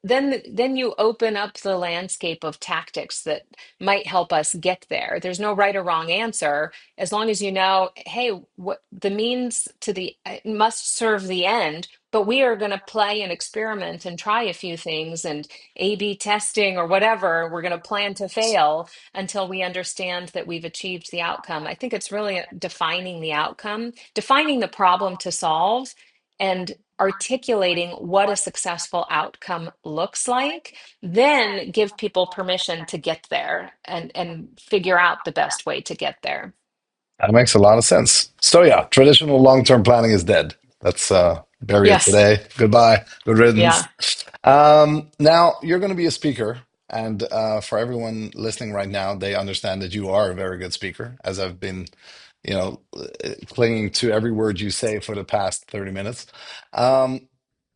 then you open up the landscape of tactics that might help us get there. There's no right or wrong answer as long as you know, hey, what the means to the it must serve the end. But we are going to play and experiment and try a few things and A/B testing or whatever. We're going to plan to fail until we understand that we've achieved the outcome. I think it's really defining the outcome, defining the problem to solve, and articulating what a successful outcome looks like. Then give people permission to get there and figure out the best way to get there. That makes a lot of sense. So yeah, traditional long-term planning is dead. Let's bury it Yes. today. Goodbye. Good riddance. Yeah. Now you're going to be a speaker, and for everyone listening right now, they understand that you are a very good speaker, as I've been, clinging to every word you say for the past 30 minutes. Um,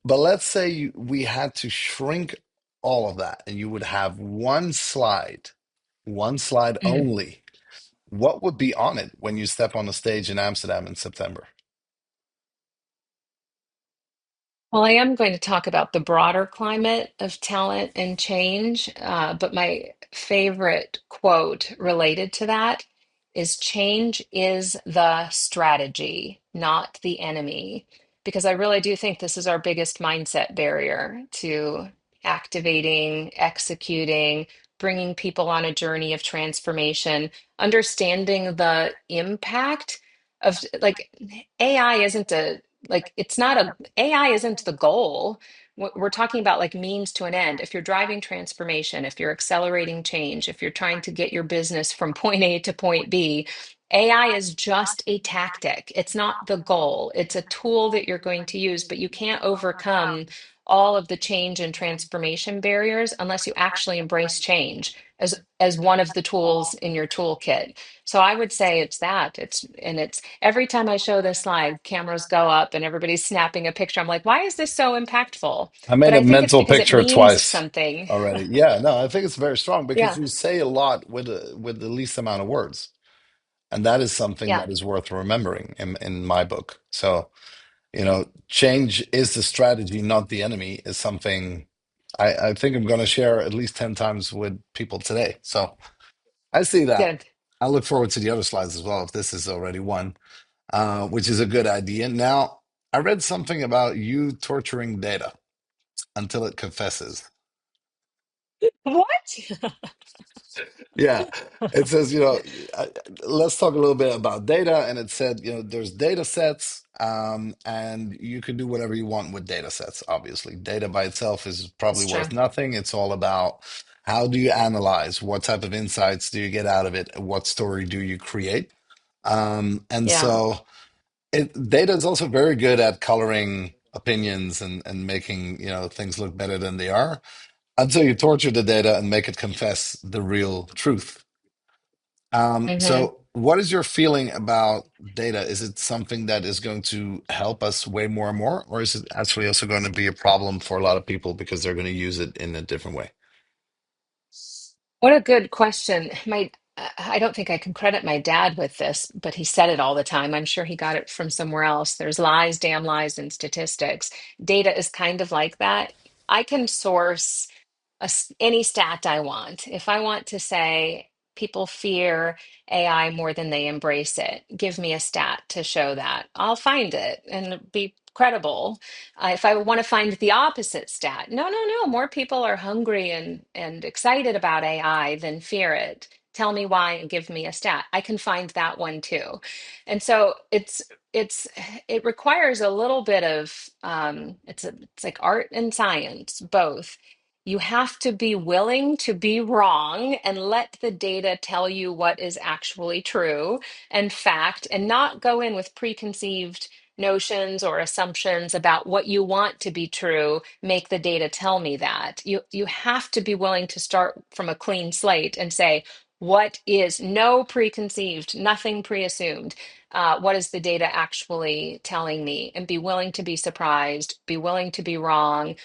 but let's say we had to shrink all of that, and you would have one slide Mm. only. What would be on it when you step on the stage in Amsterdam in September? Well, I am going to talk about the broader climate of talent and change, but my favorite quote related to that is change is the strategy, not the enemy. Because I really do think this is our biggest mindset barrier to activating, executing, bringing people on a journey of transformation, understanding the impact of like AI isn't a like it's not a AI isn't the goal. we're talking about like means to an end. If you're driving transformation, if you're accelerating change, if you're trying to get your business from point A to point B, AI is just a tactic. It's not the goal. It's a tool that you're going to use, but you can't overcome all of the change and transformation barriers unless you actually embrace change as one of the tools in your toolkit. So I would say it's that. It's every time I show this slide, cameras go up and everybody's snapping a picture. I'm like, why is this so impactful? I But made a I think it's mental because it picture means twice something. already. Yeah, no, I think it's very strong because Yeah, you say a lot with the least amount of words. And that is something yeah. that is worth remembering in my book. So, change is the strategy, not the enemy, is something I think I'm going to share at least 10 times with people today. So I see that. Good. I look forward to the other slides as well, if this is already one, which is a good idea. Now, I read something about you torturing data until it confesses. What? Yeah, it says, uh, let's talk a little bit about data. And it said, there's data sets, and you can do whatever you want with data sets. Obviously, data by itself is probably It's true. worth nothing. It's all about how do you analyze? What type of insights do you get out of it? What story do you create? And Yeah. so data is also very good at coloring opinions and making, things look better than they are until you torture the data and make it confess the real truth. Hmm. So what is your feeling about data? Is it something that is going to help us way more and more, or is it actually also going to be a problem for a lot of people because they're going to use it in a different way? What a good question. I don't think I can credit my dad with this, but he said it all the time. I'm sure he got it from somewhere else. There's lies, damn lies, and statistics. Data is kind of like that. I can source any stat I want. If I want to say people fear AI more than they embrace it, give me a stat to show that. I'll find it and be credible. If I want to find the opposite stat, no, no, no, more people are hungry and excited about AI than fear it. Tell me why and give me a stat. I can find that one too. And so it's it requires a little bit of it's like art and science both. You have to be willing to be wrong and let the data tell you what is actually true and fact, and not go in with preconceived notions or assumptions about what you want to be true. Make the data tell me that. You have to be willing to start from a clean slate and say, what is no preconceived, nothing pre-assumed. What is the data actually telling me? And be willing to be surprised, be willing to be wrong,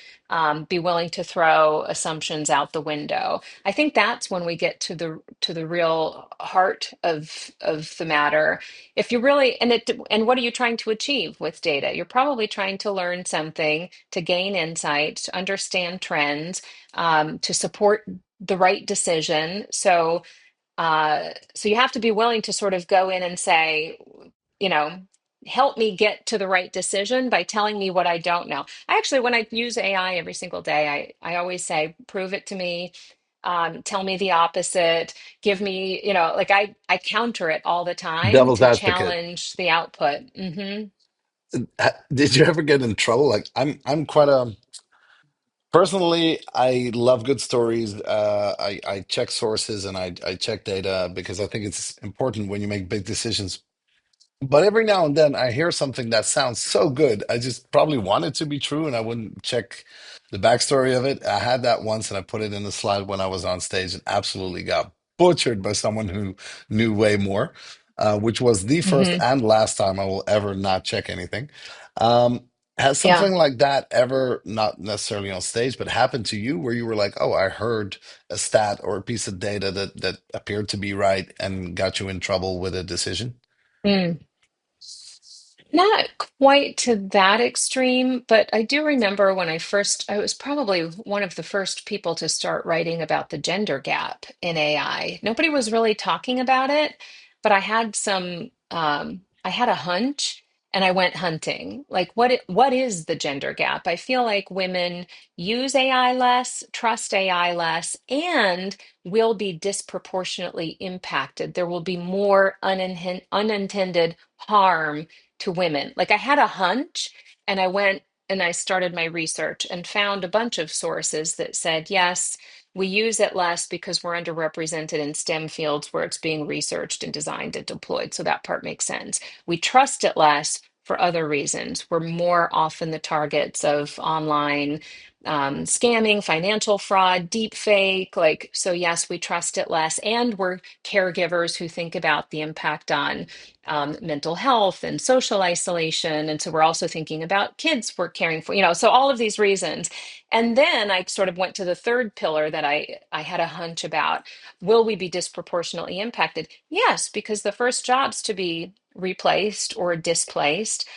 be willing to throw assumptions out the window. I think that's when we get to the real heart of the matter. If you really and what are you trying to achieve with data? You're probably trying to learn something, to gain insight, to understand trends, to support the right decision. So you have to be willing to sort of go in and say, you know, help me get to the right decision by telling me what I don't know. I actually, when I use AI every single day, I always say, prove it to me, tell me the opposite, give me, like I counter it all the time Devil's to advocate. challenge the output. Did you ever get in trouble? Like I'm quite a personally, I love good stories. I check sources and I check data because I think it's important when you make big decisions. But every now and then I hear something that sounds so good. I just probably want it to be true and I wouldn't check the backstory of it. I had that once and I put it in the slide when I was on stage and absolutely got butchered by someone who knew way more, which was the first Hmm. and last time I will ever not check anything. Um, has Yeah. something like that ever, not necessarily on stage, but happened to you where you were like, oh, I heard a stat or a piece of data that appeared to be right and got you in trouble with a decision? Mm. Not quite to that extreme, but I do remember when I was probably one of the first people to start writing about the gender gap in AI. Nobody was really talking about it, but I had a hunch and I went hunting. Like, what is the gender gap? I feel like women use AI less, trust AI less, and will be disproportionately impacted. There will be more unintended harm to women. Like I had a hunch and I went and I started my research and found a bunch of sources that said, yes, we use it less because we're underrepresented in STEM fields where it's being researched and designed and deployed. So that part makes sense. We trust it less for other reasons. We're more often the targets of online scamming, financial fraud, deep fake. Like, so yes, we trust it less. And we're caregivers who think about the impact on mental health and social isolation. And so we're also thinking about kids we're caring for, so all of these reasons. And then I sort of went to the third pillar that I had a hunch about. Will we be disproportionately impacted? Yes, because the first jobs to be replaced or displaced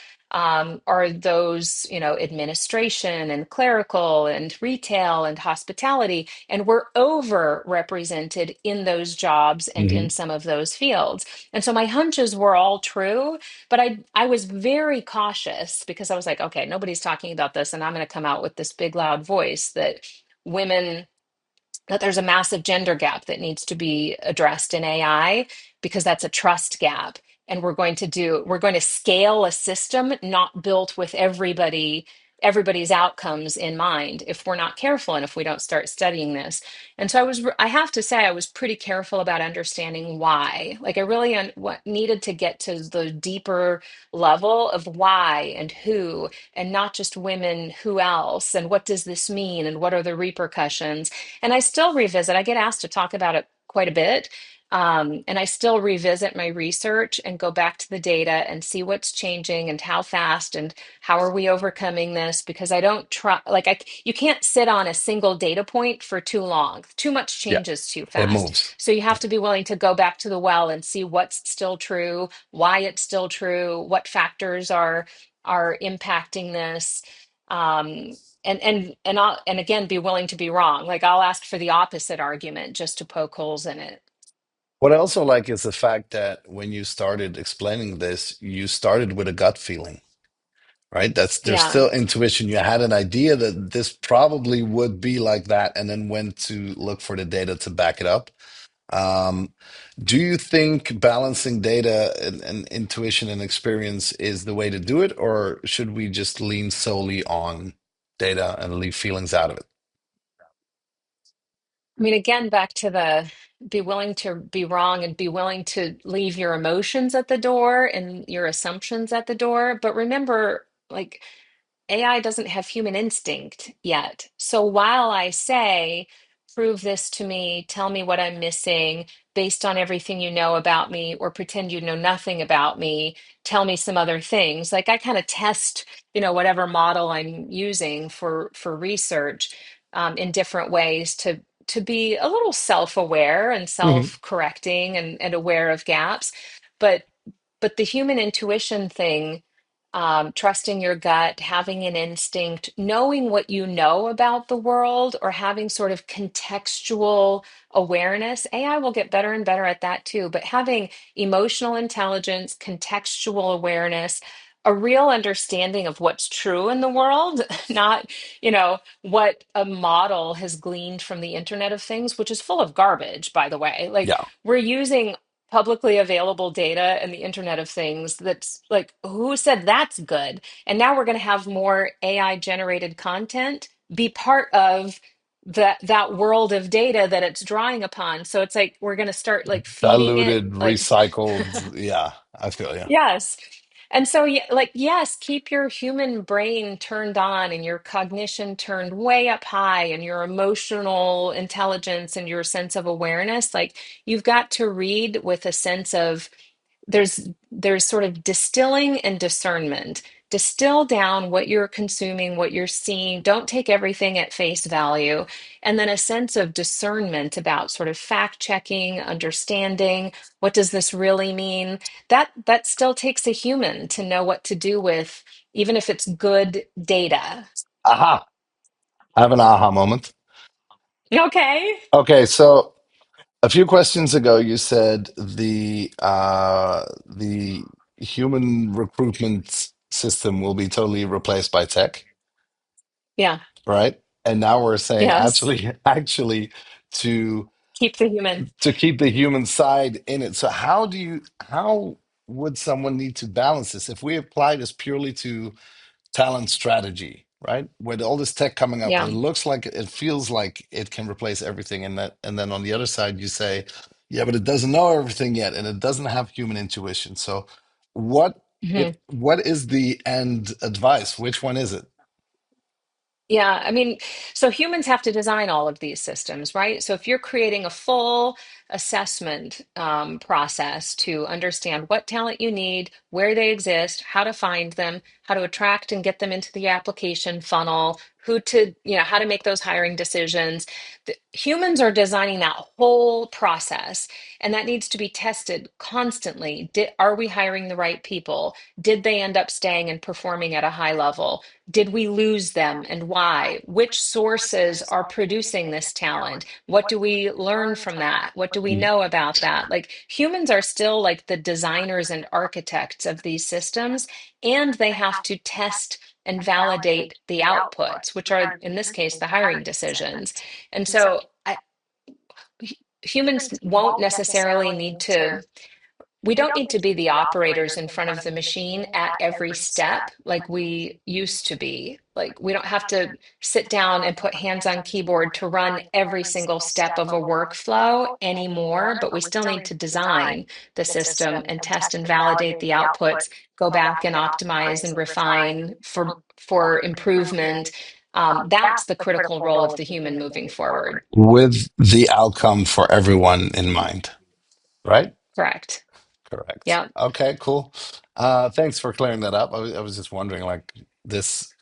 are those, administration and clerical and retail and hospitality. And we're overrepresented in those jobs and in Hmm. some of those fields. And so my hunches were all true, but I was very cautious because I was like, okay, nobody's talking about this, and I'm going to come out with this big loud voice women that there's a massive gender gap that needs to be addressed in AI because that's a trust gap. And we're going to scale a system not built with everybody's outcomes in mind if we're not careful and if we don't start studying this. And so I have to say, I was pretty careful about understanding why. Like I really needed to get to the deeper level of why and who, and not just women, who else, and what does this mean, and what are the repercussions. And I still revisit, I get asked to talk about it quite a bit. And I still revisit my research and go back to the data and see what's changing and how fast and how are we overcoming this? Because I don't try, like, you can't sit on a single data point for too long. Too much Yeah, changes too it fast. moves. So you have to be willing to go back to the well and see what's still true, why it's still true, what factors are impacting this. And again, be willing to be wrong. Like I'll ask for the opposite argument just to poke holes in it. What I also like is the fact that when you started explaining this, you started with a gut feeling, right? There's Yeah. still intuition. You had an idea that this probably would be like that, and then went to look for the data to back it up. Um, do you think balancing data and intuition and experience is the way to do it, or should we just lean solely on data and leave feelings out of it? I mean, again, back to the be willing to be wrong and be willing to leave your emotions at the door and your assumptions at the door. But remember, like, AI doesn't have human instinct yet. So while I say, prove this to me, tell me what I'm missing based on everything you know about me, or pretend you know nothing about me, tell me some other things. Like I kind of test, whatever model I'm using for research in different ways to be a little self-aware and Hmm. self-correcting and aware of gaps. But but the human intuition thing, trusting your gut, having an instinct, knowing what you know about the world, or having sort of contextual awareness. AI will get better and better at that too, but having emotional intelligence, contextual awareness, a real understanding of what's true in the world, not, what a model has gleaned from the Internet of Things, which is full of garbage, by the way. Like, Yeah. we're using publicly available data and the Internet of Things that's like, who said that's good? And now we're going to have more AI generated content be part of that world of data that it's drawing upon. So it's like we're going to start like feeding it Diluted, like recycled. Yeah, I feel you. yes. And so, like, yes, keep your human brain turned on and your cognition turned way up high and your emotional intelligence and your sense of awareness. Like, you've got to read with a sense of there's sort of distilling and discernment. Distill down what you're consuming, what you're seeing. Don't take everything at face value. And then a sense of discernment about sort of fact checking, understanding, what does this really mean? That still takes a human to know what to do with, even if it's good data. Aha. I have an aha moment. Okay. Okay, so a few questions ago, you said the human recruitment system will be totally replaced by tech, Yeah. right? And now we're saying Yes. actually to Keep the human. keep the human side in it. So how would someone need to balance this if we apply this purely to talent strategy, right? With all this tech coming up, Yeah. it looks like it feels like it can replace everything, and then on the other side, you say, yeah, but it doesn't know everything yet, and it doesn't have human intuition. So, what is the end advice? Which one is it? Yeah, I mean, so humans have to design all of these systems, right? So if you're creating a full assessment process to understand what talent you need, where they exist, how to find them, how to attract and get them into the application funnel, who to, how to make those hiring decisions. Humans are designing that whole process, and that needs to be tested constantly. Are we hiring the right people? Did they end up staying and performing at a high level? Did we lose them and why? Which sources are producing this talent? What do we learn from that? What do we know about that? Like humans are still like the designers and architects of these systems, and they have to test and validate the outputs, which are in this case the hiring decisions. And so humans won't necessarily need to we don't need to be the operators in front of the machine at every step like we used to be. Like, we don't have to sit down and put hands on keyboard to run every single step of a workflow anymore, but we still need to design the system and test and validate the outputs, go back and optimize and refine for improvement. That's the critical role of the human moving forward. With the outcome for everyone in mind, right? Correct. Correct. Yeah. Okay, cool. Thanks for clearing that up. I was just wondering, like this,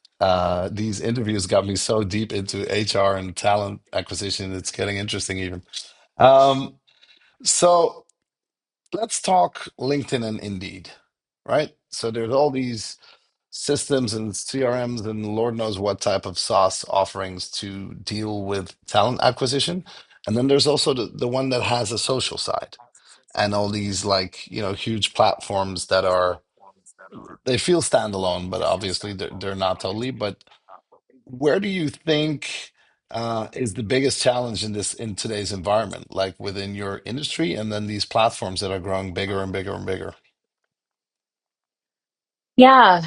these interviews got me so deep into HR and talent acquisition. It's getting interesting even. Um, so let's talk LinkedIn and Indeed, right? So there's all these systems and CRMs and Lord knows what type of SaaS offerings to deal with talent acquisition. And then there's also the one that has a social side and all these like, huge platforms that are they feel standalone, but obviously they're not totally. But where do you think is the biggest challenge in today's environment, like within your industry, and then these platforms that are growing bigger and bigger and bigger? Yeah.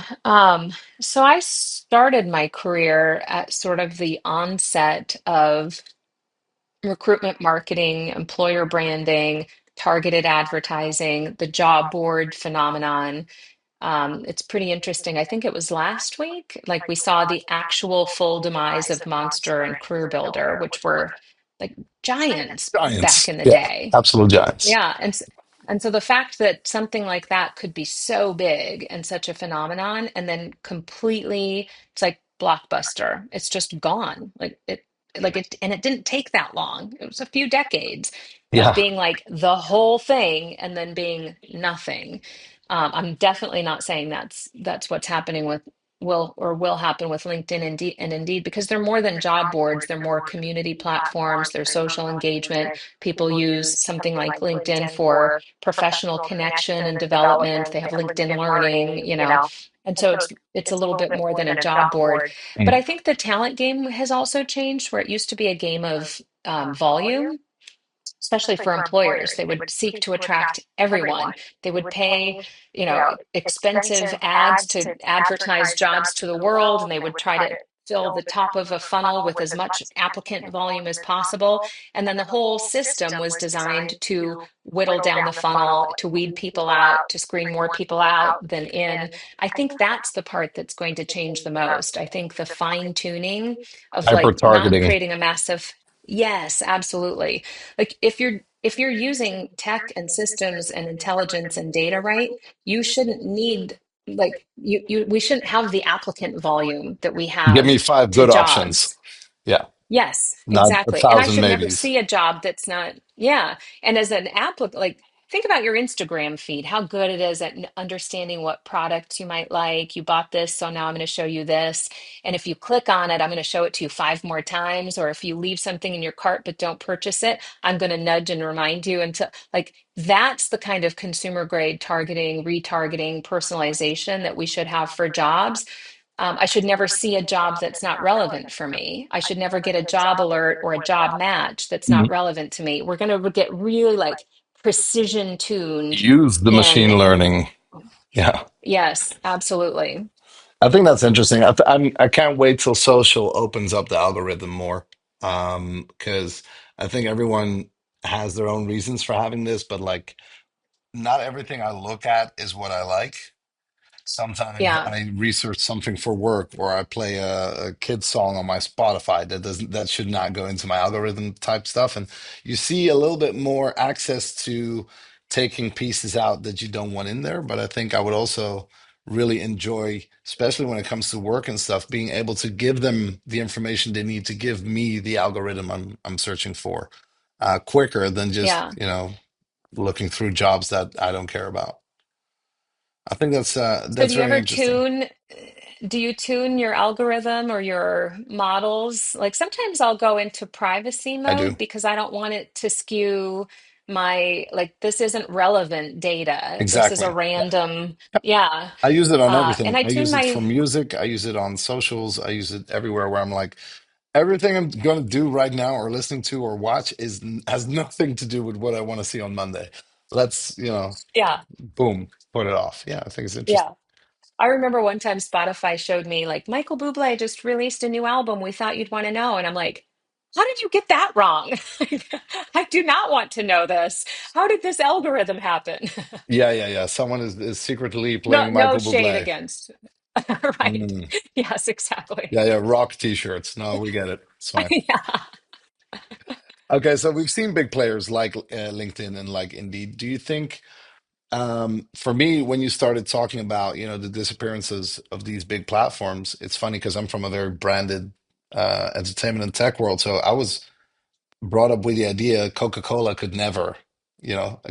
So I started my career at sort of the onset of recruitment marketing, employer branding, targeted advertising, the job board phenomenon. It's pretty interesting. I think it was last week, like we saw the actual full demise of Monster and Career Builder, which were like giants back Giants, in the yeah, day. absolute giants. Yeah, and so the fact that something like that could be so big and such a phenomenon, and then completely, it's like blockbuster. It's just gone. And it didn't take that long. It was a few decades of Yeah, being like the whole thing and then being nothing. I'm definitely not saying that's what's happening with will happen with LinkedIn and Indeed, because they're more than job boards. They're more community platforms. They're social engagement. People use something like LinkedIn for professional connection and development. They have LinkedIn Learning. And so it's a little bit more than a job board. But I mm, think the talent game has also changed, where it used to be a game of volume, especially for employers. They would seek to attract everyone. They would pay, expensive ads to advertise jobs to the world, and they would try to fill the top of a funnel with as much applicant volume as possible. And then the whole system was designed to whittle down the funnel, to weed people out, to screen more people out than in. I think that's the part that's going to change the most. I think the fine tuning of hyper like not targeting. creating a massive. Yes, absolutely. Like if you're using tech and systems and intelligence and data right, you shouldn't need like you we shouldn't have the applicant volume that we Give have me five to good options. jobs. Yeah, Yes, not a exactly. And I thousand should never maybes. see a job that's not, yeah. And as an applicant, like, think about your Instagram feed, how good it is at understanding what products you might like. You bought this, so now I'm going to show you this. And if you click on it, I'm going to show it to you five more times. Or if you leave something in your cart but don't purchase it, I'm going to nudge and remind you until, like, that's the kind of consumer grade targeting, retargeting, personalization that we should have for jobs. I should never see a job that's not relevant for me. I should never get a job alert or a job match that's not Mm. relevant to me. We're going to get really like precision tuned Use the in. machine learning. Yeah. Yes, absolutely. I think that's interesting. I can't wait till social opens up the algorithm more. Because I think everyone has their own reasons for having this, but like not everything I look at is what I like. Sometimes Yeah, I research something for work, or I play a kid's song on my Spotify that should not go into my algorithm type stuff. And you see a little bit more access to taking pieces out that you don't want in there. But I think I would also really enjoy, especially when it comes to work and stuff, being able to give them the information they need to give me the algorithm I'm searching for, quicker than just, yeah. looking through jobs that I don't care about. I think So that's do you very ever interesting. do you tune your algorithm or your models? Like sometimes I'll go into privacy I do. mode because I don't want it to skew my, like, this isn't relevant data. This is a Exactly. Yeah. random, yeah. I use it on And everything. I I tune use it for my, music. I use it on socials. I use it everywhere where I'm like, everything I'm going to do right now or listening to or watch has nothing to do with what I want to see on Monday. Let's, yeah, boom, put it off. Yeah, I think it's yeah. interesting. I remember one time Spotify showed me like Michael Bublé just released a new album. We thought you'd want to know. And I'm like, how did you get that wrong? I do not want to know this. How did this algorithm happen? Yeah, yeah, yeah. Someone is secretly No, playing no Michael shade Bublé. against. Right. Mm. Yes, exactly. Yeah, yeah. Rock t-shirts. No, we get it. It's fine. Yeah. Okay, so we've seen big players like LinkedIn and like Indeed. Do you think? For me, when you started talking about, the disappearances of these big platforms, it's funny because I'm from a very branded entertainment and tech world. So I was brought up with the idea Coca-Cola could never,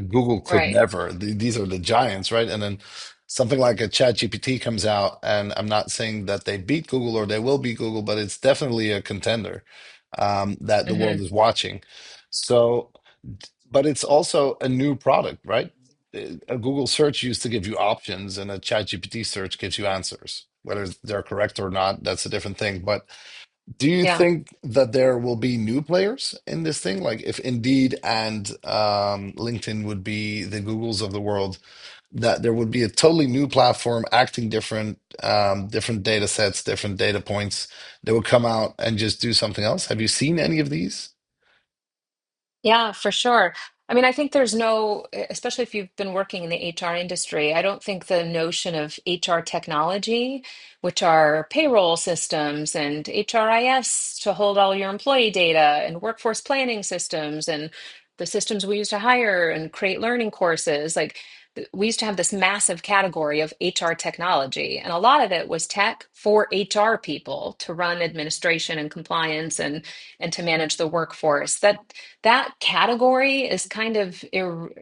Google could Right. never. These are the giants, right? And then something like a ChatGPT comes out, and I'm not saying that they beat Google or they will beat Google, but it's definitely a contender that the world Hmm. is watching. So, but it's also a new product, right? A Google search used to give you options, and a ChatGPT search gives you answers. Whether they're correct or not, that's a different thing. But do you Yeah. think that there will be new players in this thing? Like if Indeed and LinkedIn would be the Googles of the world, that there would be a totally new platform acting different, different data sets, different data points that would come out and just do something else. Have you seen any of these? Yeah, for sure. I mean, I think there's no, especially if you've been working in the HR industry, I don't think the notion of HR technology, which are payroll systems and HRIS to hold all your employee data and workforce planning systems and the systems we use to hire and create learning courses, like we used to have this massive category of HR technology, and a lot of it was tech for HR people to run administration and compliance and to manage the workforce. That category is kind of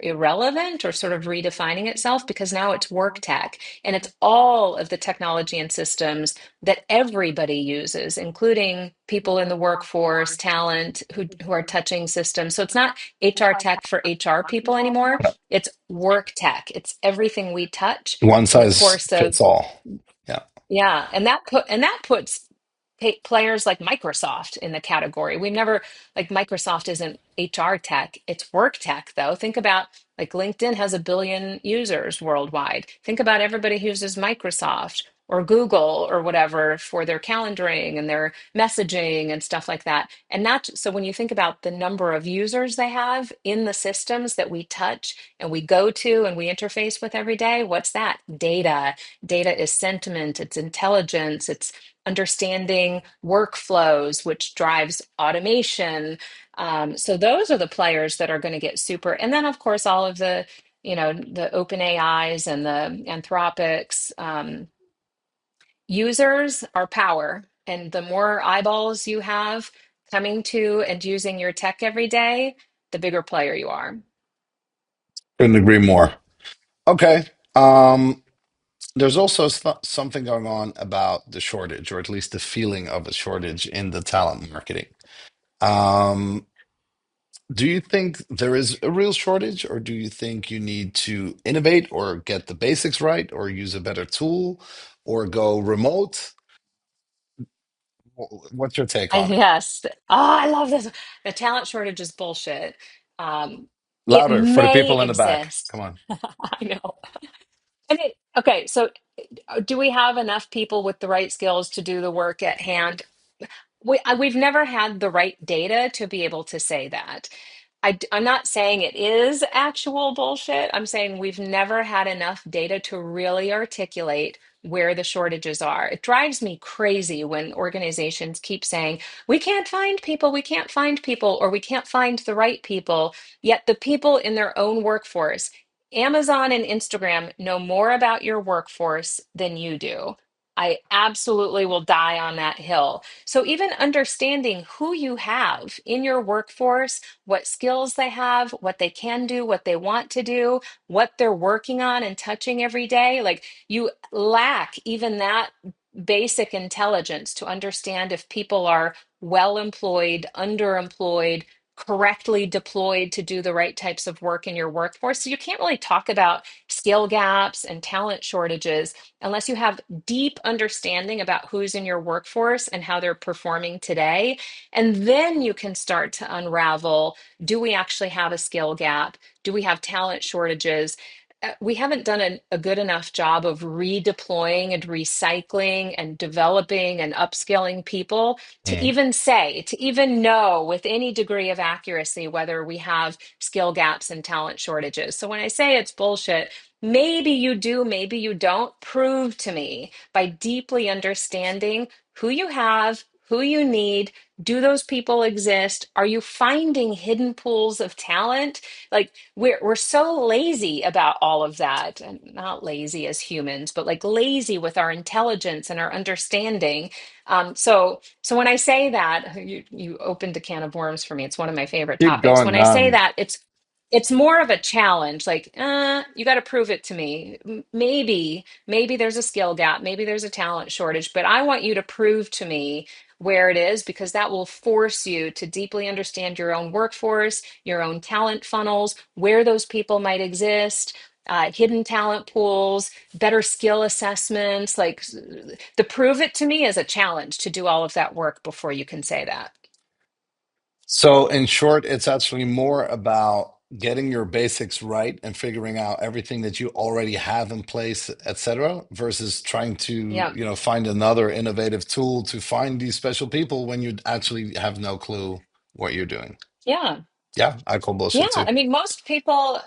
irrelevant or sort of redefining itself because now it's work tech and it's all of the technology and systems that everybody uses, including people in the workforce, talent who are touching systems. So it's not HR tech for HR people anymore. It's work tech. It's everything we touch One in the size course of, fits all. Yeah. yeah, and that puts players like Microsoft in the category. We've never, like, Microsoft isn't HR tech, it's work tech though. Think about, like, LinkedIn has 1 billion users worldwide. Think about everybody who uses Microsoft or Google or whatever for their calendaring and their messaging and stuff like that. And not so when you think about the number of users they have in the systems that we touch and we go to and we interface with every day, what's that? Data. Data is sentiment, it's intelligence, it's understanding workflows, which drives automation. So those are the players that are going to get super. And then, of course, all of the open AIs and the Anthropics. Users are power. And the more eyeballs you have coming to and using your tech every day, the bigger player you are. Couldn't agree more. Okay. Um, there's also something going on about the shortage, or at least the feeling of a shortage in the talent marketing. Um, do you think there is a real shortage, or do you think you need to innovate or get the basics right, or use a better tool, or go remote? What's your take on it? Yes. Oh, I love this. The talent shortage is bullshit. Um, it Louder for the may people in the back. exist. Come on. I know. Okay, so do we have enough people with the right skills to do the work at hand? We've never had the right data to be able to say that. I'm not saying it is actual bullshit. I'm saying we've never had enough data to really articulate where the shortages are. It drives me crazy when organizations keep saying, we can't find people, or we can't find the right people, yet the people in their own workforce, Amazon and Instagram, know more about your workforce than you do. I absolutely will die on that hill. So, even understanding who you have in your workforce, what skills they have, what they can do, what they want to do, what they're working on and touching every day, like you lack even that basic intelligence to understand if people are well employed, underemployed, correctly deployed to do the right types of work in your workforce. So, you can't really talk about skill gaps and talent shortages unless you have deep understanding about who's in your workforce and how they're performing today. And then you can start to unravel, do we actually have a skill gap? Do we have talent shortages? We haven't done a good enough job of redeploying and recycling and developing and upskilling people to Mm. even say, to even know with any degree of accuracy whether we have skill gaps and talent shortages. So when I say it's bullshit, maybe you do, maybe you don't. Prove to me by deeply understanding who you have, who you need. Do those people exist? Are you finding hidden pools of talent? Like we're so lazy about all of that, and not lazy as humans, but like lazy with our intelligence and our understanding. So when I say that, you opened a can of worms for me. It's one of my favorite Keep topics. going. When I say that, it's more of a challenge, like you got to prove it to me. Maybe there's a skill gap, maybe there's a talent shortage, but I want you to prove to me where it is, because that will force you to deeply understand your own workforce, your own talent funnels, where those people might exist, hidden talent pools, better skill assessments. Like the prove it to me is a challenge to do all of that work before you can say that. So, in short, it's actually more about getting your basics right and figuring out everything that you already have in place, etc., versus trying to, Yeah. find another innovative tool to find these special people when you actually have no clue what you're doing. Yeah. Yeah, I call Yeah, bullshit too. I mean, most people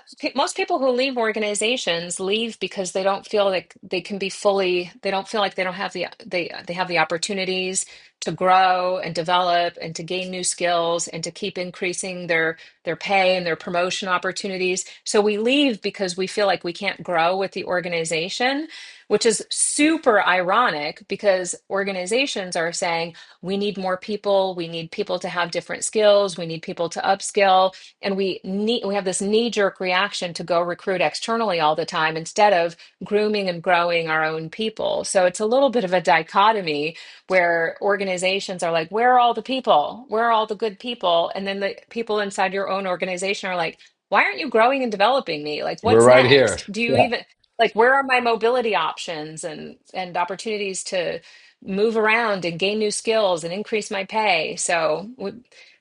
who leave organizations leave because they don't feel like they can be fully, they don't feel like they don't have they have the opportunities to grow and develop and to gain new skills and to keep increasing their pay and their promotion opportunities. So we leave because we feel like we can't grow with the organization, which is super ironic because organizations are saying we need more people, we need people to have different skills, we need people to upskill, and we have this knee-jerk reaction to go recruit externally all the time instead of grooming and growing our own people. So it's a little bit of a dichotomy where organizations are like, where are all the people, where are all the good people, and then the people inside your own organization are like, why aren't you growing and developing me? Like, We're what's right here. next? Do you Yeah, even, like, where are my mobility options and opportunities to move around and gain new skills and increase my pay?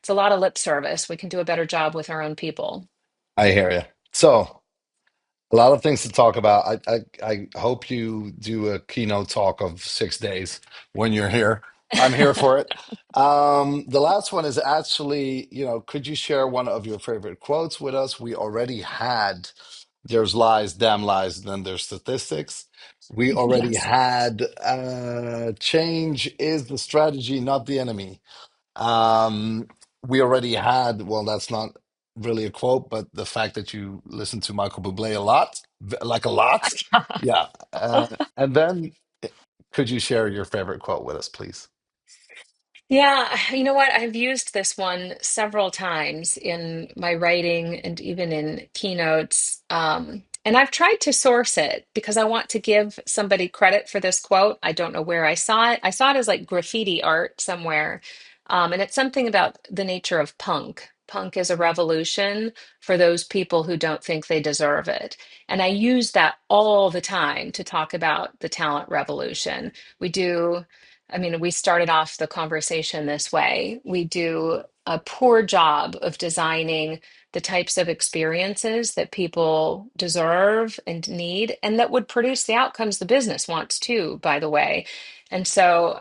It's a lot of lip service. We can do a better job with our own people. I hear you. So, a lot of things to talk about. I hope you do a keynote talk of 6 days when you're here. I'm here for it. The last one is actually, could you share one of your favorite quotes with us? We already had there's lies, damn lies, and then there's statistics. We already Yes. had change is the strategy, not the enemy. Um, we already had, well, that's not really a quote, but the fact that you listen to Michael Bublé a lot, like a lot. Yeah. And then could you share your favorite quote with us, please? Yeah, you know what? I've used this one several times in my writing and even in keynotes. And I've tried to source it because I want to give somebody credit for this quote. I don't know where I saw it. I saw it as like graffiti art somewhere. And it's something about the nature of punk. Punk is a revolution for those people who don't think they deserve it. And I use that all the time to talk about the talent revolution. We do. I mean, we started off the conversation this way. We do a poor job of designing the types of experiences that people deserve and need, and that would produce the outcomes the business wants too, by the way. And so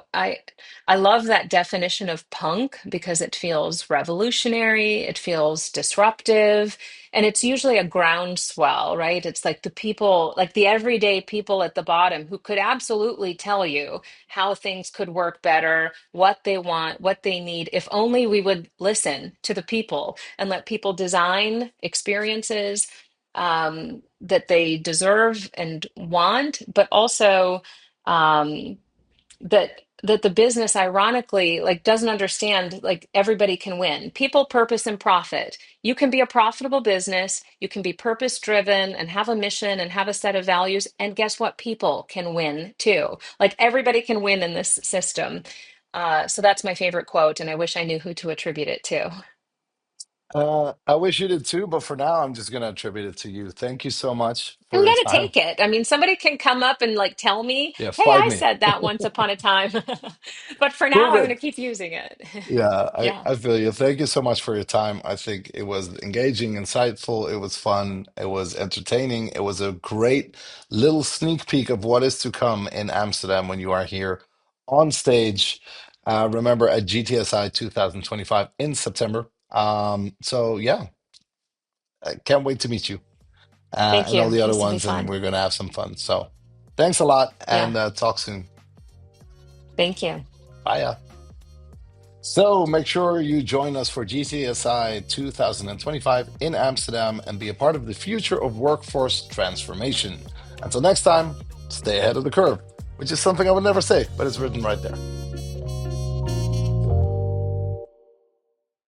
I love that definition of punk because it feels revolutionary, it feels disruptive, and it's usually a groundswell, right? It's like the people, like the everyday people at the bottom who could absolutely tell you how things could work better, what they want, what they need, if only we would listen to the people and let people design experiences that they deserve and want, but also um, that the business ironically like doesn't understand like everybody can win. People, purpose, and profit. You can be a profitable business, you can be purpose driven and have a mission and have a set of values, and guess what? People can win too. Like everybody can win in this system. So that's my favorite quote, and I wish I knew who to attribute it to. I wish you did too, but for now, I'm just going to attribute it to you. Thank you so much I'm for your gonna time. take it. I mean, somebody can come up and like tell me, Yeah, "Hey, fight I me. said that once upon a time," but for now, Prove I'm gonna it. keep using it. Yeah, Yeah. I feel you. Thank you so much for your time. I think it was engaging, insightful, it was fun, it was entertaining, it was a great little sneak peek of what is to come in Amsterdam when you are here on stage. Remember at GTSI 2025 in September. So yeah, I can't wait to meet you Thank and all you. the other This will be ones, and fun. we're gonna have some fun. So thanks a lot, Yeah. and talk soon. Thank you. Bye. So make sure you join us for GTSI 2025 in Amsterdam and be a part of the future of workforce transformation. Until next time, stay ahead of the curve, which is something I would never say, but it's written right there.